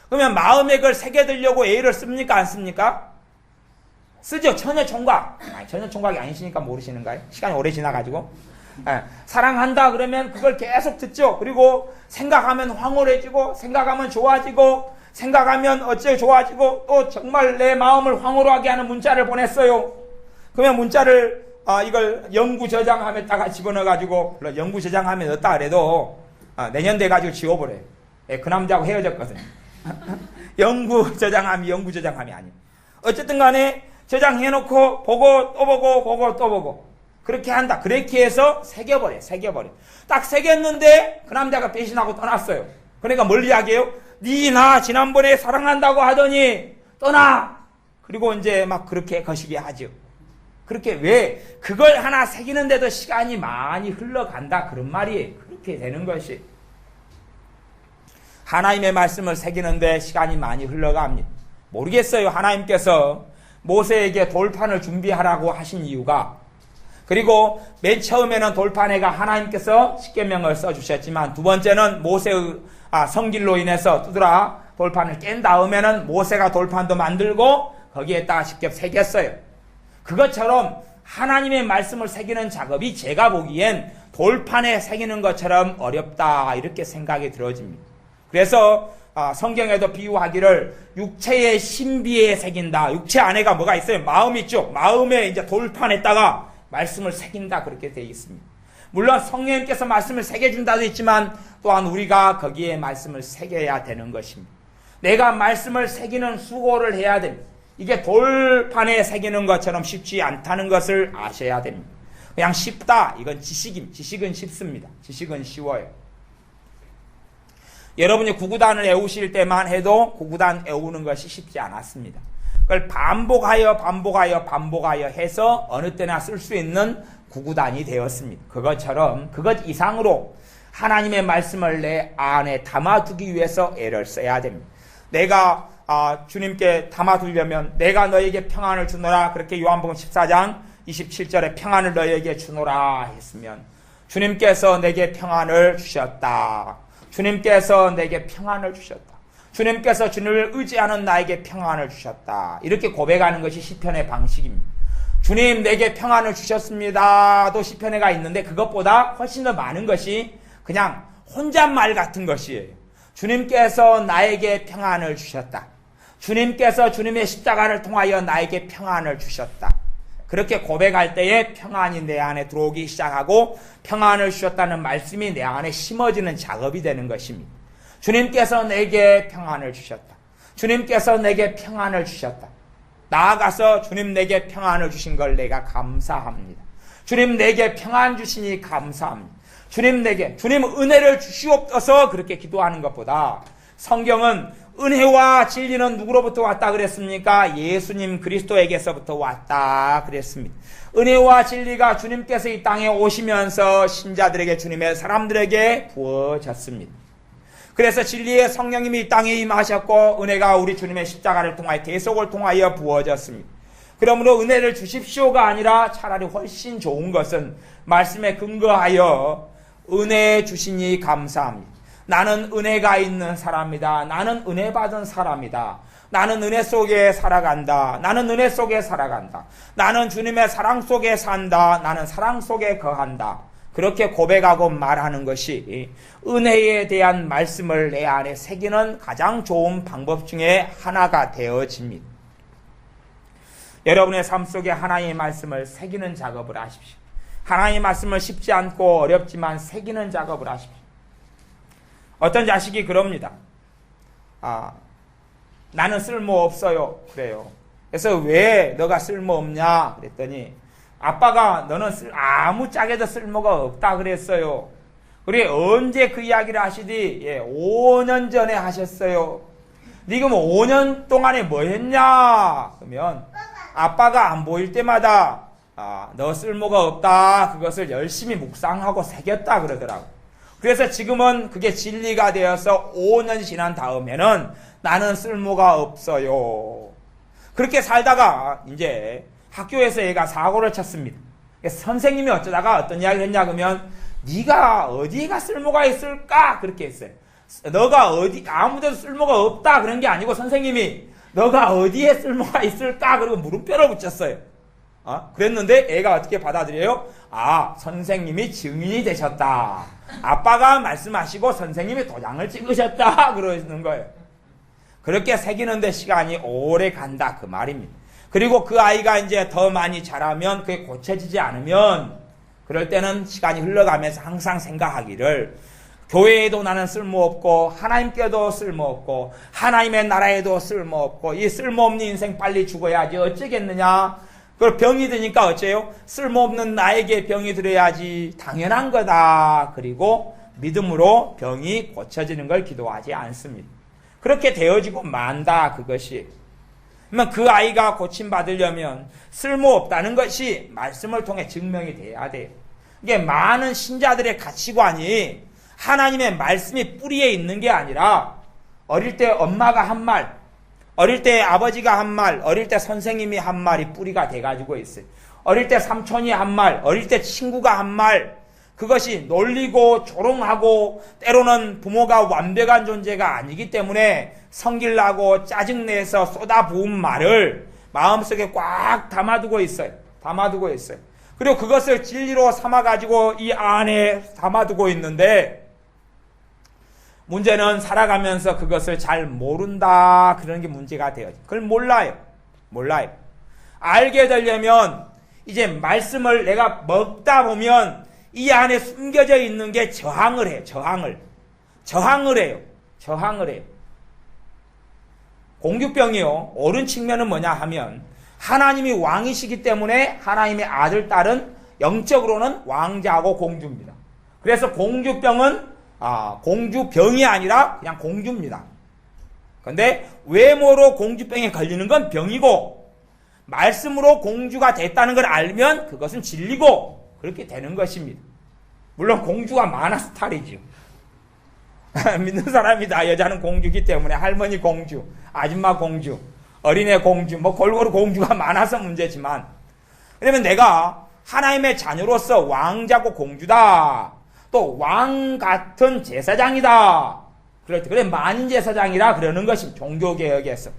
그러면 마음에 그걸 새겨들려고 애를 씁니까 안 씁니까? 쓰죠. 처녀 총각. 처녀 총각이 아니시니까 모르시는가요? 시간이 오래 지나가지고 사랑한다 그러면 그걸 계속 듣죠. 그리고 생각하면 황홀해지고 생각하면 좋아지고 생각하면 어째 좋아지고 또 정말 내 마음을 황홀하게 하는 문자를 보냈어요. 그러면 문자를 이걸 영구 저장함에다가 집어넣어가지고 영구 저장함에 넣었다 그래도 내년 돼가지고 지워버려요. 그 남자하고 헤어졌거든요. 영구 저장함이 아니에요. 어쨌든 간에 저장해놓고 보고 또 보고 그렇게 한다. 그렇게 해서 새겨버려. 딱 새겼는데 그 남자가 배신하고 떠났어요. 그러니까 뭘 이야기해요? 니 나 지난번에 사랑한다고 하더니 떠나. 그리고 이제 막 그렇게 거시기 하죠. 그렇게 왜 그걸 하나 새기는데도 시간이 많이 흘러간다 그런 말이에요. 그렇게 되는 것이 하나님의 말씀을 새기는데 시간이 많이 흘러갑니다. 모르겠어요. 하나님께서 모세에게 돌판을 준비하라고 하신 이유가 그리고 맨 처음에는 돌판에가 하나님께서 십계명을 써주셨지만 두 번째는 모세의 성길로 인해서 두드라 돌판을 깬 다음에는 모세가 돌판도 만들고 거기에다가 직접 새겼어요. 그것처럼 하나님의 말씀을 새기는 작업이 제가 보기엔 돌판에 새기는 것처럼 어렵다 이렇게 생각이 들어집니다. 그래서 성경에도 비유하기를 육체의 신비에 새긴다. 육체 안에가 뭐가 있어요? 마음이 있죠. 마음에 이제 돌판에다가 말씀을 새긴다 그렇게 되어 있습니다. 물론 성령님께서 말씀을 새겨준다도 있지만 또한 우리가 거기에 말씀을 새겨야 되는 것입니다. 내가 말씀을 새기는 수고를 해야 됩니다. 이게 돌판에 새기는 것처럼 쉽지 않다는 것을 아셔야 됩니다. 그냥 쉽다. 이건 지식입니다. 지식은 쉽습니다. 지식은 쉬워요. 여러분이 구구단을 외우실 때만 해도 구구단 외우는 것이 쉽지 않았습니다. 그걸 반복하여 해서 어느 때나 쓸 수 있는 구구단이 되었습니다. 그것처럼 그것 이상으로 하나님의 말씀을 내 안에 담아두기 위해서 애를 써야 됩니다. 내가 주님께 담아두려면 내가 너에게 평안을 주노라 그렇게 요한복음 14장 27절에 평안을 너에게 주노라 했으면 주님께서 내게 평안을 주셨다. 주님께서 내게 평안을 주셨다. 주님께서 주님을 의지하는 나에게 평안을 주셨다. 이렇게 고백하는 것이 시편의 방식입니다. 주님 내게 평안을 주셨습니다도 시편에가 있는데 그것보다 훨씬 더 많은 것이 그냥 혼잣말 같은 것이에요. 주님께서 나에게 평안을 주셨다. 주님께서 주님의 십자가를 통하여 나에게 평안을 주셨다. 그렇게 고백할 때에 평안이 내 안에 들어오기 시작하고 평안을 주셨다는 말씀이 내 안에 심어지는 작업이 되는 것입니다. 주님께서 내게 평안을 주셨다. 주님께서 내게 평안을 주셨다. 나아가서 주님 내게 평안을 주신 걸 내가 감사합니다. 주님 내게 평안 주시니 감사합니다. 주님 은혜를 주시옵소서 그렇게 기도하는 것보다 성경은 은혜와 진리는 누구로부터 왔다 그랬습니까? 예수님 그리스도에게서부터 왔다 그랬습니다. 은혜와 진리가 주님께서 이 땅에 오시면서 신자들에게 주님의 사람들에게 부어졌습니다. 그래서 진리의 성령님이 이 땅에 임하셨고 은혜가 우리 주님의 십자가를 통하여 대속을 통하여 부어졌습니다. 그러므로 은혜를 주십시오가 아니라 차라리 훨씬 좋은 것은 말씀에 근거하여 은혜 주시니 감사합니다. 나는 은혜가 있는 사람이다. 나는 은혜 받은 사람이다. 나는 은혜 속에 살아간다. 나는 은혜 속에 살아간다. 나는 주님의 사랑 속에 산다. 나는 사랑 속에 거한다. 그렇게 고백하고 말하는 것이 은혜에 대한 말씀을 내 안에 새기는 가장 좋은 방법 중에 하나가 되어집니다. 여러분의 삶 속에 하나님의 말씀을 새기는 작업을 하십시오. 하나님의 말씀을 쉽지 않고 어렵지만 새기는 작업을 하십시오. 어떤 자식이 그럽니다. 나는 쓸모없어요. 그래요. 그래서 왜 너가 쓸모없냐? 그랬더니 아빠가 너는 아무 짝에도 쓸모가 없다 그랬어요. 그래 언제 그 이야기를 하시디? 5년 전에 하셨어요. 네 그럼 5년 동안에 뭐 했냐? 그러면 아빠가 안 보일 때마다 너 쓸모가 없다. 그것을 열심히 묵상하고 새겼다 그러더라고. 그래서 지금은 그게 진리가 되어서 5년이 지난 다음에는 나는 쓸모가 없어요. 그렇게 살다가 이제 학교에서 얘가 사고를 쳤습니다. 선생님이 어쩌다가 어떤 이야기를 했냐 그러면 네가 어디가 쓸모가 있을까? 그렇게 했어요. 너가 아무데도 쓸모가 없다 그런 게 아니고 선생님이 너가 어디에 쓸모가 있을까? 그리고 물음표를 붙였어요. 그랬는데 애가 어떻게 받아들여요? 선생님이 증인이 되셨다. 아빠가 말씀하시고 선생님이 도장을 찍으셨다. 그러는 거예요. 그렇게 새기는데 시간이 오래 간다. 그 말입니다. 그리고 그 아이가 이제 더 많이 자라면 그게 고쳐지지 않으면 그럴 때는 시간이 흘러가면서 항상 생각하기를 교회에도 나는 쓸모없고 하나님께도 쓸모없고 하나님의 나라에도 쓸모없고 이 쓸모없는 인생 빨리 죽어야지 어쩌겠느냐. 그걸 병이 드니까 어째요? 쓸모없는 나에게 병이 들어야지 당연한 거다. 그리고 믿음으로 병이 고쳐지는 걸 기도하지 않습니다. 그렇게 되어지고 만다 그것이. 그러면 그 아이가 고침받으려면 쓸모없다는 것이 말씀을 통해 증명이 돼야 돼요. 이게 많은 신자들의 가치관이 하나님의 말씀이 뿌리에 있는 게 아니라 어릴 때 엄마가 한 말, 어릴 때 아버지가 한 말, 어릴 때 선생님이 한 말이 뿌리가 돼가지고 있어요. 어릴 때 삼촌이 한 말, 어릴 때 친구가 한 말, 그것이 놀리고 조롱하고 때로는 부모가 완벽한 존재가 아니기 때문에 성질나고 짜증내서 쏟아부은 말을 마음속에 꽉 담아두고 있어요. 그리고 그것을 진리로 삼아가지고 이 안에 담아두고 있는데, 문제는 살아가면서 그것을 잘 모른다, 그런 게 문제가 돼요. 그걸 몰라요. 알게 되려면 이제 말씀을 내가 먹다 보면 이 안에 숨겨져 있는 게 저항을 해요. 저항을 해요. 공주병이요, 옳은 측면은 뭐냐 하면, 하나님이 왕이시기 때문에 하나님의 아들, 딸은 영적으로는 왕자하고 공주입니다. 그래서 공주병은 공주병이 아니라 그냥 공주입니다. 그런데 외모로 공주병에 걸리는 건 병이고, 말씀으로 공주가 됐다는 걸 알면 그것은 진리고, 그렇게 되는 것입니다. 물론 공주가 많아 스타일이죠. 믿는 사람이 다 여자는 공주기 때문에 할머니 공주, 아줌마 공주, 어린애 공주, 골고루 공주가 많아서 문제지만, 그러면 내가 하나님의 자녀로서 왕자고 공주다, 또 왕 같은 제사장이다, 그래 만인제사장이라 그러는 것입니다. 종교개혁에서.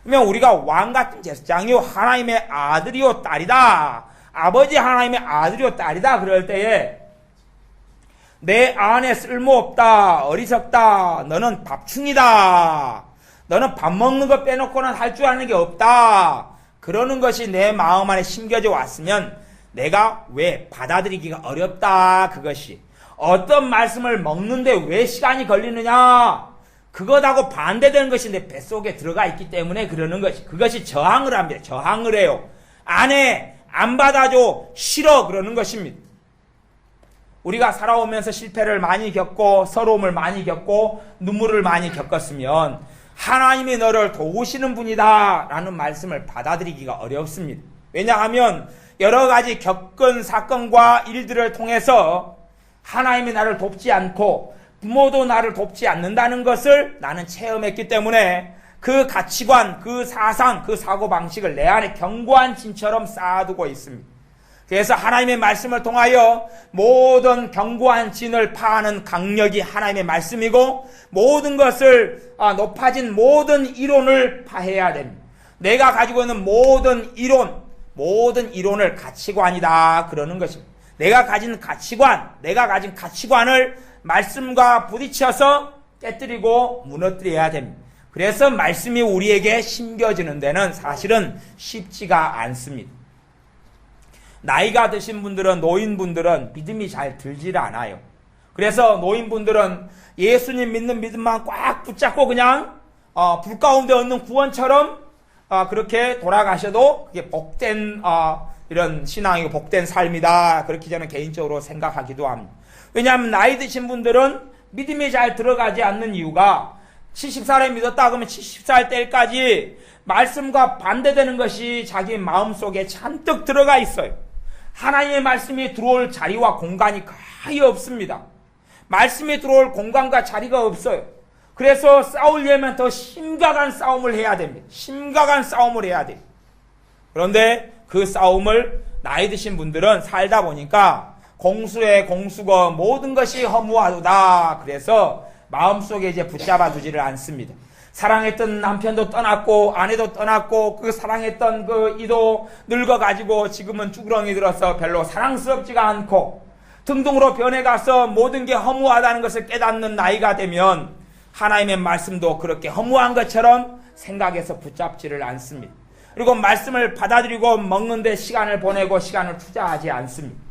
그러면 우리가 왕 같은 제사장이요, 하나님의 아들이요 딸이다, 아버지 하나님의 아들이요 딸이다, 그럴 때에 내 안에 쓸모없다, 어리석다, 너는 밥충이다, 너는 밥 먹는 거 빼놓고는 할 줄 아는 게 없다, 그러는 것이 내 마음 안에 심겨져 왔으면 내가 왜 받아들이기가 어렵다, 그것이 어떤 말씀을 먹는데 왜 시간이 걸리느냐, 그것하고 반대되는 것이 내 뱃속에 들어가 있기 때문에 그러는 것이, 그것이 저항을 합니다. 저항을 해요. 안 받아줘, 싫어, 그러는 것입니다. 우리가 살아오면서 실패를 많이 겪고 서러움을 많이 겪고 눈물을 많이 겪었으면 하나님이 너를 도우시는 분이다 라는 말씀을 받아들이기가 어렵습니다. 왜냐하면 여러 가지 겪은 사건과 일들을 통해서 하나님이 나를 돕지 않고 부모도 나를 돕지 않는다는 것을 나는 체험했기 때문에 그 가치관, 그 사상, 그 사고방식을 내 안에 견고한 진처럼 쌓아두고 있습니다. 그래서 하나님의 말씀을 통하여 모든 견고한 진을 파하는 강력이 하나님의 말씀이고, 모든 것을 높아진 모든 이론을 파해야 됩니다. 내가 가지고 있는 모든 이론을 가치관이다, 그러는 것입니다. 내가 가진 가치관을 말씀과 부딪혀서 깨뜨리고 무너뜨려야 됩니다. 그래서 말씀이 우리에게 심겨지는 데는 사실은 쉽지가 않습니다. 나이가 드신 분들은, 노인분들은 믿음이 잘 들질 않아요. 그래서 노인분들은 예수님 믿는 믿음만 꽉 붙잡고 그냥 불 가운데 얻는 구원처럼 그렇게 돌아가셔도 그게 복된 이런 신앙이고 복된 삶이다, 그렇게 저는 개인적으로 생각하기도 합니다. 왜냐하면 나이 드신 분들은 믿음이 잘 들어가지 않는 이유가, 70살에 믿었다 그러면 70살 때까지 말씀과 반대되는 것이 자기 마음속에 잔뜩 들어가 있어요. 하나님의 말씀이 들어올 자리와 공간이 거의 없습니다. 말씀이 들어올 공간과 자리가 없어요. 그래서 싸우려면 더 심각한 싸움을 해야 됩니다. 그런데 그 싸움을 나이 드신 분들은 살다 보니까 공수에 공수고 모든 것이 허무하다, 그래서 마음속에 이제 붙잡아 두지를 않습니다. 사랑했던 남편도 떠났고 아내도 떠났고 그 사랑했던 그 이도 늙어가지고 지금은 쭈그렁이 들어서 별로 사랑스럽지가 않고 등등으로 변해가서 모든 게 허무하다는 것을 깨닫는 나이가 되면 하나님의 말씀도 그렇게 허무한 것처럼 생각해서 붙잡지를 않습니다. 그리고 말씀을 받아들이고 먹는 데 시간을 보내고 시간을 투자하지 않습니다.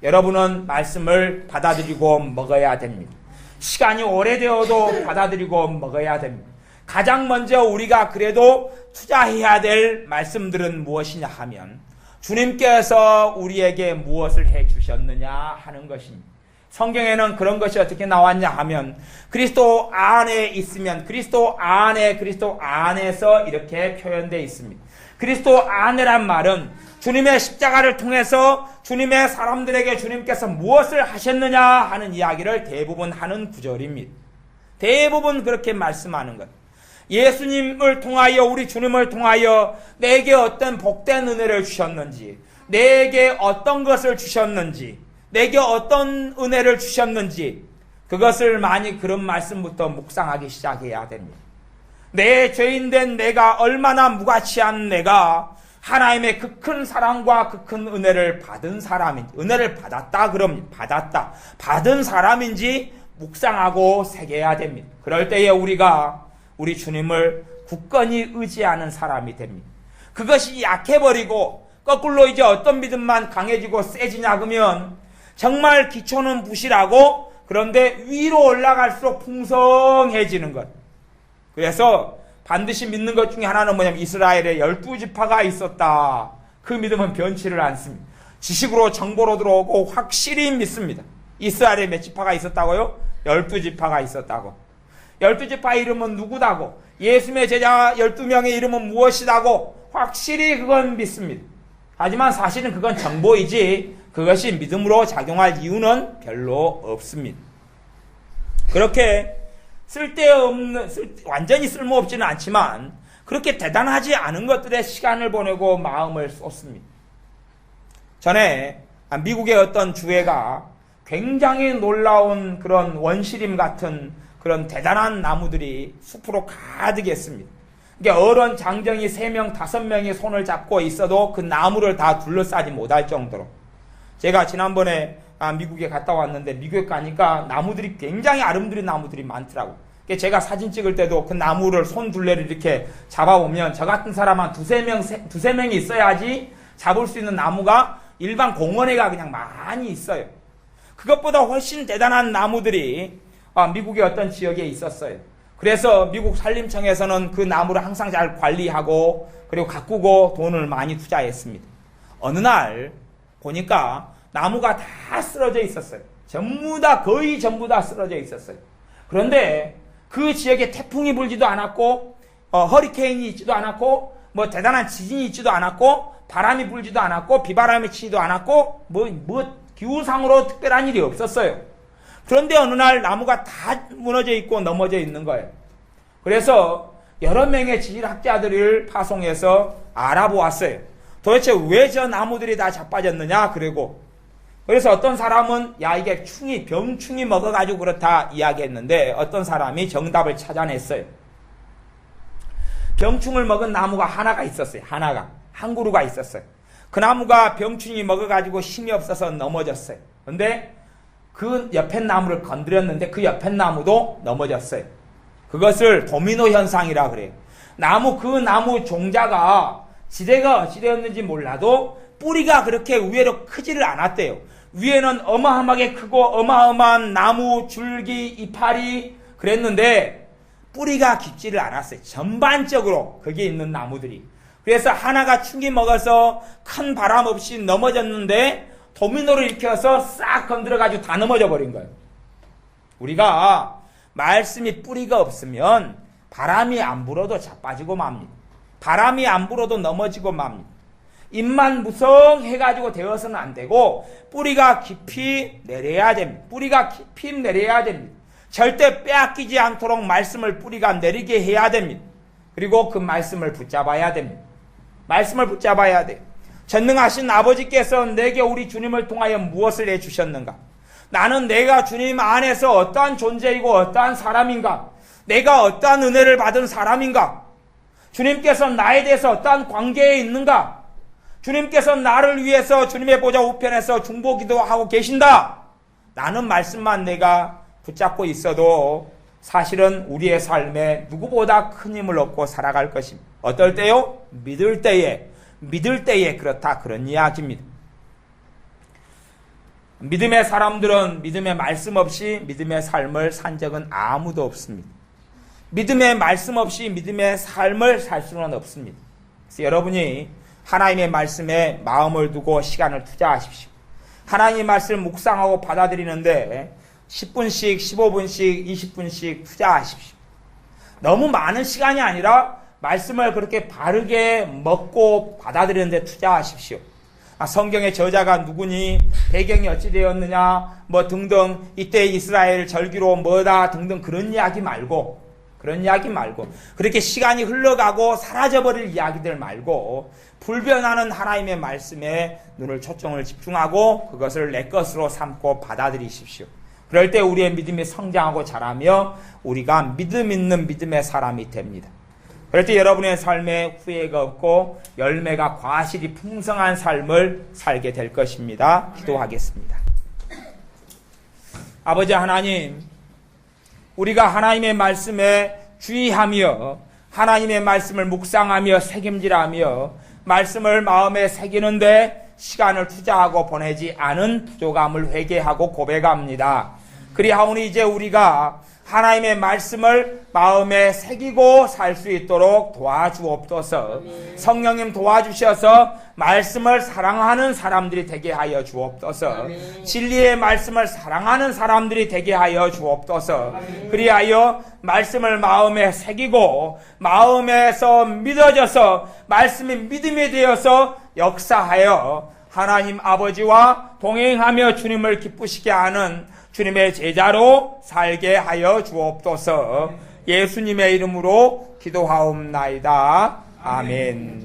여러분은 말씀을 받아들이고 먹어야 됩니다. 시간이 오래되어도 받아들이고 먹어야 됩니다. 가장 먼저 우리가 그래도 투자해야 될 말씀들은 무엇이냐 하면 주님께서 우리에게 무엇을 해주셨느냐 하는 것입니다. 성경에는 그런 것이 어떻게 나왔냐 하면 그리스도 안에 있으면 그리스도 안에서 이렇게 표현되어 있습니다. 그리스도 안에란 말은 주님의 십자가를 통해서 주님의 사람들에게 주님께서 무엇을 하셨느냐 하는 이야기를 대부분 하는 구절입니다. 대부분 그렇게 말씀하는 것. 예수님을 통하여, 우리 주님을 통하여 내게 어떤 복된 은혜를 주셨는지, 내게 어떤 것을 주셨는지, 내게 어떤 은혜를 주셨는지, 그것을 많이 그런 말씀부터 묵상하기 시작해야 됩니다. 내 죄인된 내가 얼마나 무가치한 내가 하나님의 그 큰 사랑과 그 큰 은혜를 받은 사람인지, 은혜를 받았다 그럼 받았다, 받은 사람인지 묵상하고 새겨야 됩니다. 그럴 때에 우리가 우리 주님을 굳건히 의지하는 사람이 됩니다. 그것이 약해버리고 거꾸로 이제 어떤 믿음만 강해지고 세지냐 그러면 정말 기초는 부실하고 그런데 위로 올라갈수록 풍성해지는 것. 그래서 반드시 믿는 것 중에 하나는 뭐냐면 이스라엘에 12지파가 있었다. 그 믿음은 변치를 않습니다. 지식으로 정보로 들어오고 확실히 믿습니다. 이스라엘에 몇 지파가 있었다고요? 12지파가 있었다고. 12지파 이름은 누구다고? 예수님의 제자 12명의 이름은 무엇이다고? 확실히 그건 믿습니다. 하지만 사실은 그건 정보이지 그것이 믿음으로 작용할 이유는 별로 없습니다. 그렇게 쓸데없는, 완전히 쓸모없지는 않지만 그렇게 대단하지 않은 것들에 시간을 보내고 마음을 쏟습니다. 전에 미국의 어떤 주회가 굉장히 놀라운 그런 원시림 같은 그런 대단한 나무들이 숲으로 가득했습니다. 그러니까 어른 장정이 3명, 5명이 손을 잡고 있어도 그 나무를 다 둘러싸지 못할 정도로. 제가 지난번에 미국에 갔다 왔는데 미국에 가니까 나무들이 굉장히 아름드린 나무들이 많더라고요. 제가 사진 찍을 때도 그 나무를 손 둘레를 이렇게 잡아보면 저 같은 사람 한 두세 명이 있어야지 잡을 수 있는 나무가 일반 공원에가 그냥 많이 있어요. 그것보다 훨씬 대단한 나무들이 미국의 어떤 지역에 있었어요. 그래서 미국 산림청에서는 그 나무를 항상 잘 관리하고 그리고 가꾸고 돈을 많이 투자했습니다. 어느 날 보니까 나무가 다 쓰러져 있었어요. 거의 전부 다 쓰러져 있었어요. 그런데 그 지역에 태풍이 불지도 않았고 허리케인이 있지도 않았고 뭐 대단한 지진이 있지도 않았고 바람이 불지도 않았고 비바람이 치지도 않았고 뭐 기후상으로 특별한 일이 없었어요. 그런데 어느 날 나무가 다 무너져 있고 넘어져 있는 거예요. 그래서 여러 명의 지질학자들을 파송해서 알아보았어요. 도대체 왜 저 나무들이 다 자빠졌느냐 그래서 어떤 사람은 이게 병충이 먹어가지고 그렇다 이야기했는데 어떤 사람이 정답을 찾아냈어요. 병충을 먹은 나무가 하나가 있었어요. 한 그루가 있었어요. 그 나무가 병충이 먹어가지고 힘이 없어서 넘어졌어요. 근데 그 옆에 나무를 건드렸는데 그 옆에 나무도 넘어졌어요. 그것을 도미노 현상이라 그래요. 그 나무 종자가 지대가 어찌되었는지 몰라도 뿌리가 그렇게 위로 크지를 않았대요. 위에는 어마어마하게 크고 어마어마한 나무 줄기 이파리 그랬는데 뿌리가 깊지를 않았어요. 전반적으로 거기에 있는 나무들이. 그래서 하나가 충기 먹어서 큰 바람 없이 넘어졌는데 도미노를 일으켜서 싹 건드려가지고 다 넘어져 버린 거예요. 우리가 말씀이 뿌리가 없으면 바람이 안 불어도 자빠지고 맙니다. 바람이 안 불어도 넘어지고 맙니다. 입만 무성해가지고 되어서는 안 되고 뿌리가 깊이 내려야 됩니다. 뿌리가 깊이 내려야 됩니다. 절대 빼앗기지 않도록 말씀을 뿌리가 내리게 해야 됩니다. 그리고 그 말씀을 붙잡아야 됩니다. 말씀을 붙잡아야 돼요. 전능하신 아버지께서 내게 우리 주님을 통하여 무엇을 해주셨는가? 나는 내가 주님 안에서 어떠한 존재이고 어떠한 사람인가? 내가 어떠한 은혜를 받은 사람인가? 주님께서 나에 대해서 어떠한 관계에 있는가? 주님께서 나를 위해서 주님의 보좌 우편에서 중보기도 하고 계신다. 라는 말씀만 내가 붙잡고 있어도 사실은 우리의 삶에 누구보다 큰 힘을 얻고 살아갈 것입니다. 어떨 때요? 믿을 때에 그렇다 그런 이야기입니다. 믿음의 사람들은 믿음의 말씀 없이 믿음의 삶을 산 적은 아무도 없습니다. 믿음의 말씀 없이 믿음의 삶을 살 수는 없습니다. 그래서 여러분이 하나님의 말씀에 마음을 두고 시간을 투자하십시오. 하나님의 말씀을 묵상하고 받아들이는데 10분씩, 15분씩, 20분씩 투자하십시오. 너무 많은 시간이 아니라 말씀을 그렇게 바르게 먹고 받아들이는데 투자하십시오. 성경의 저자가 누구니, 배경이 어찌 되었느냐, 뭐 등등, 이때 이스라엘 절기로 뭐다 등등 그런 이야기 말고, 그렇게 시간이 흘러가고 사라져버릴 이야기들 말고, 불변하는 하나님의 말씀에 눈을 초점을 집중하고 그것을 내 것으로 삼고 받아들이십시오. 그럴 때 우리의 믿음이 성장하고 자라며 우리가 믿음 있는 믿음의 사람이 됩니다. 그럴 때 여러분의 삶에 후회가 없고 열매가 과실이 풍성한 삶을 살게 될 것입니다. 기도하겠습니다. 아버지 하나님, 우리가 하나님의 말씀에 주의하며 하나님의 말씀을 묵상하며 새김질하며 말씀을 마음에 새기는데 시간을 투자하고 보내지 않은 부족함을 회개하고 고백합니다. 그리하오니 이제 우리가 하나님의 말씀을 마음에 새기고 살 수 있도록 도와주옵소서. 성령님 도와주셔서 말씀을 사랑하는 사람들이 되게 하여 주옵소서. 진리의 말씀을 사랑하는 사람들이 되게 하여 주옵소서. 그리하여 말씀을 마음에 새기고 마음에서 믿어져서 말씀이 믿음이 되어서 역사하여 하나님 아버지와 동행하며 주님을 기쁘시게 하는 주님의 제자로 살게 하여 주옵소서. 예수님의 이름으로 기도하옵나이다. 아멘.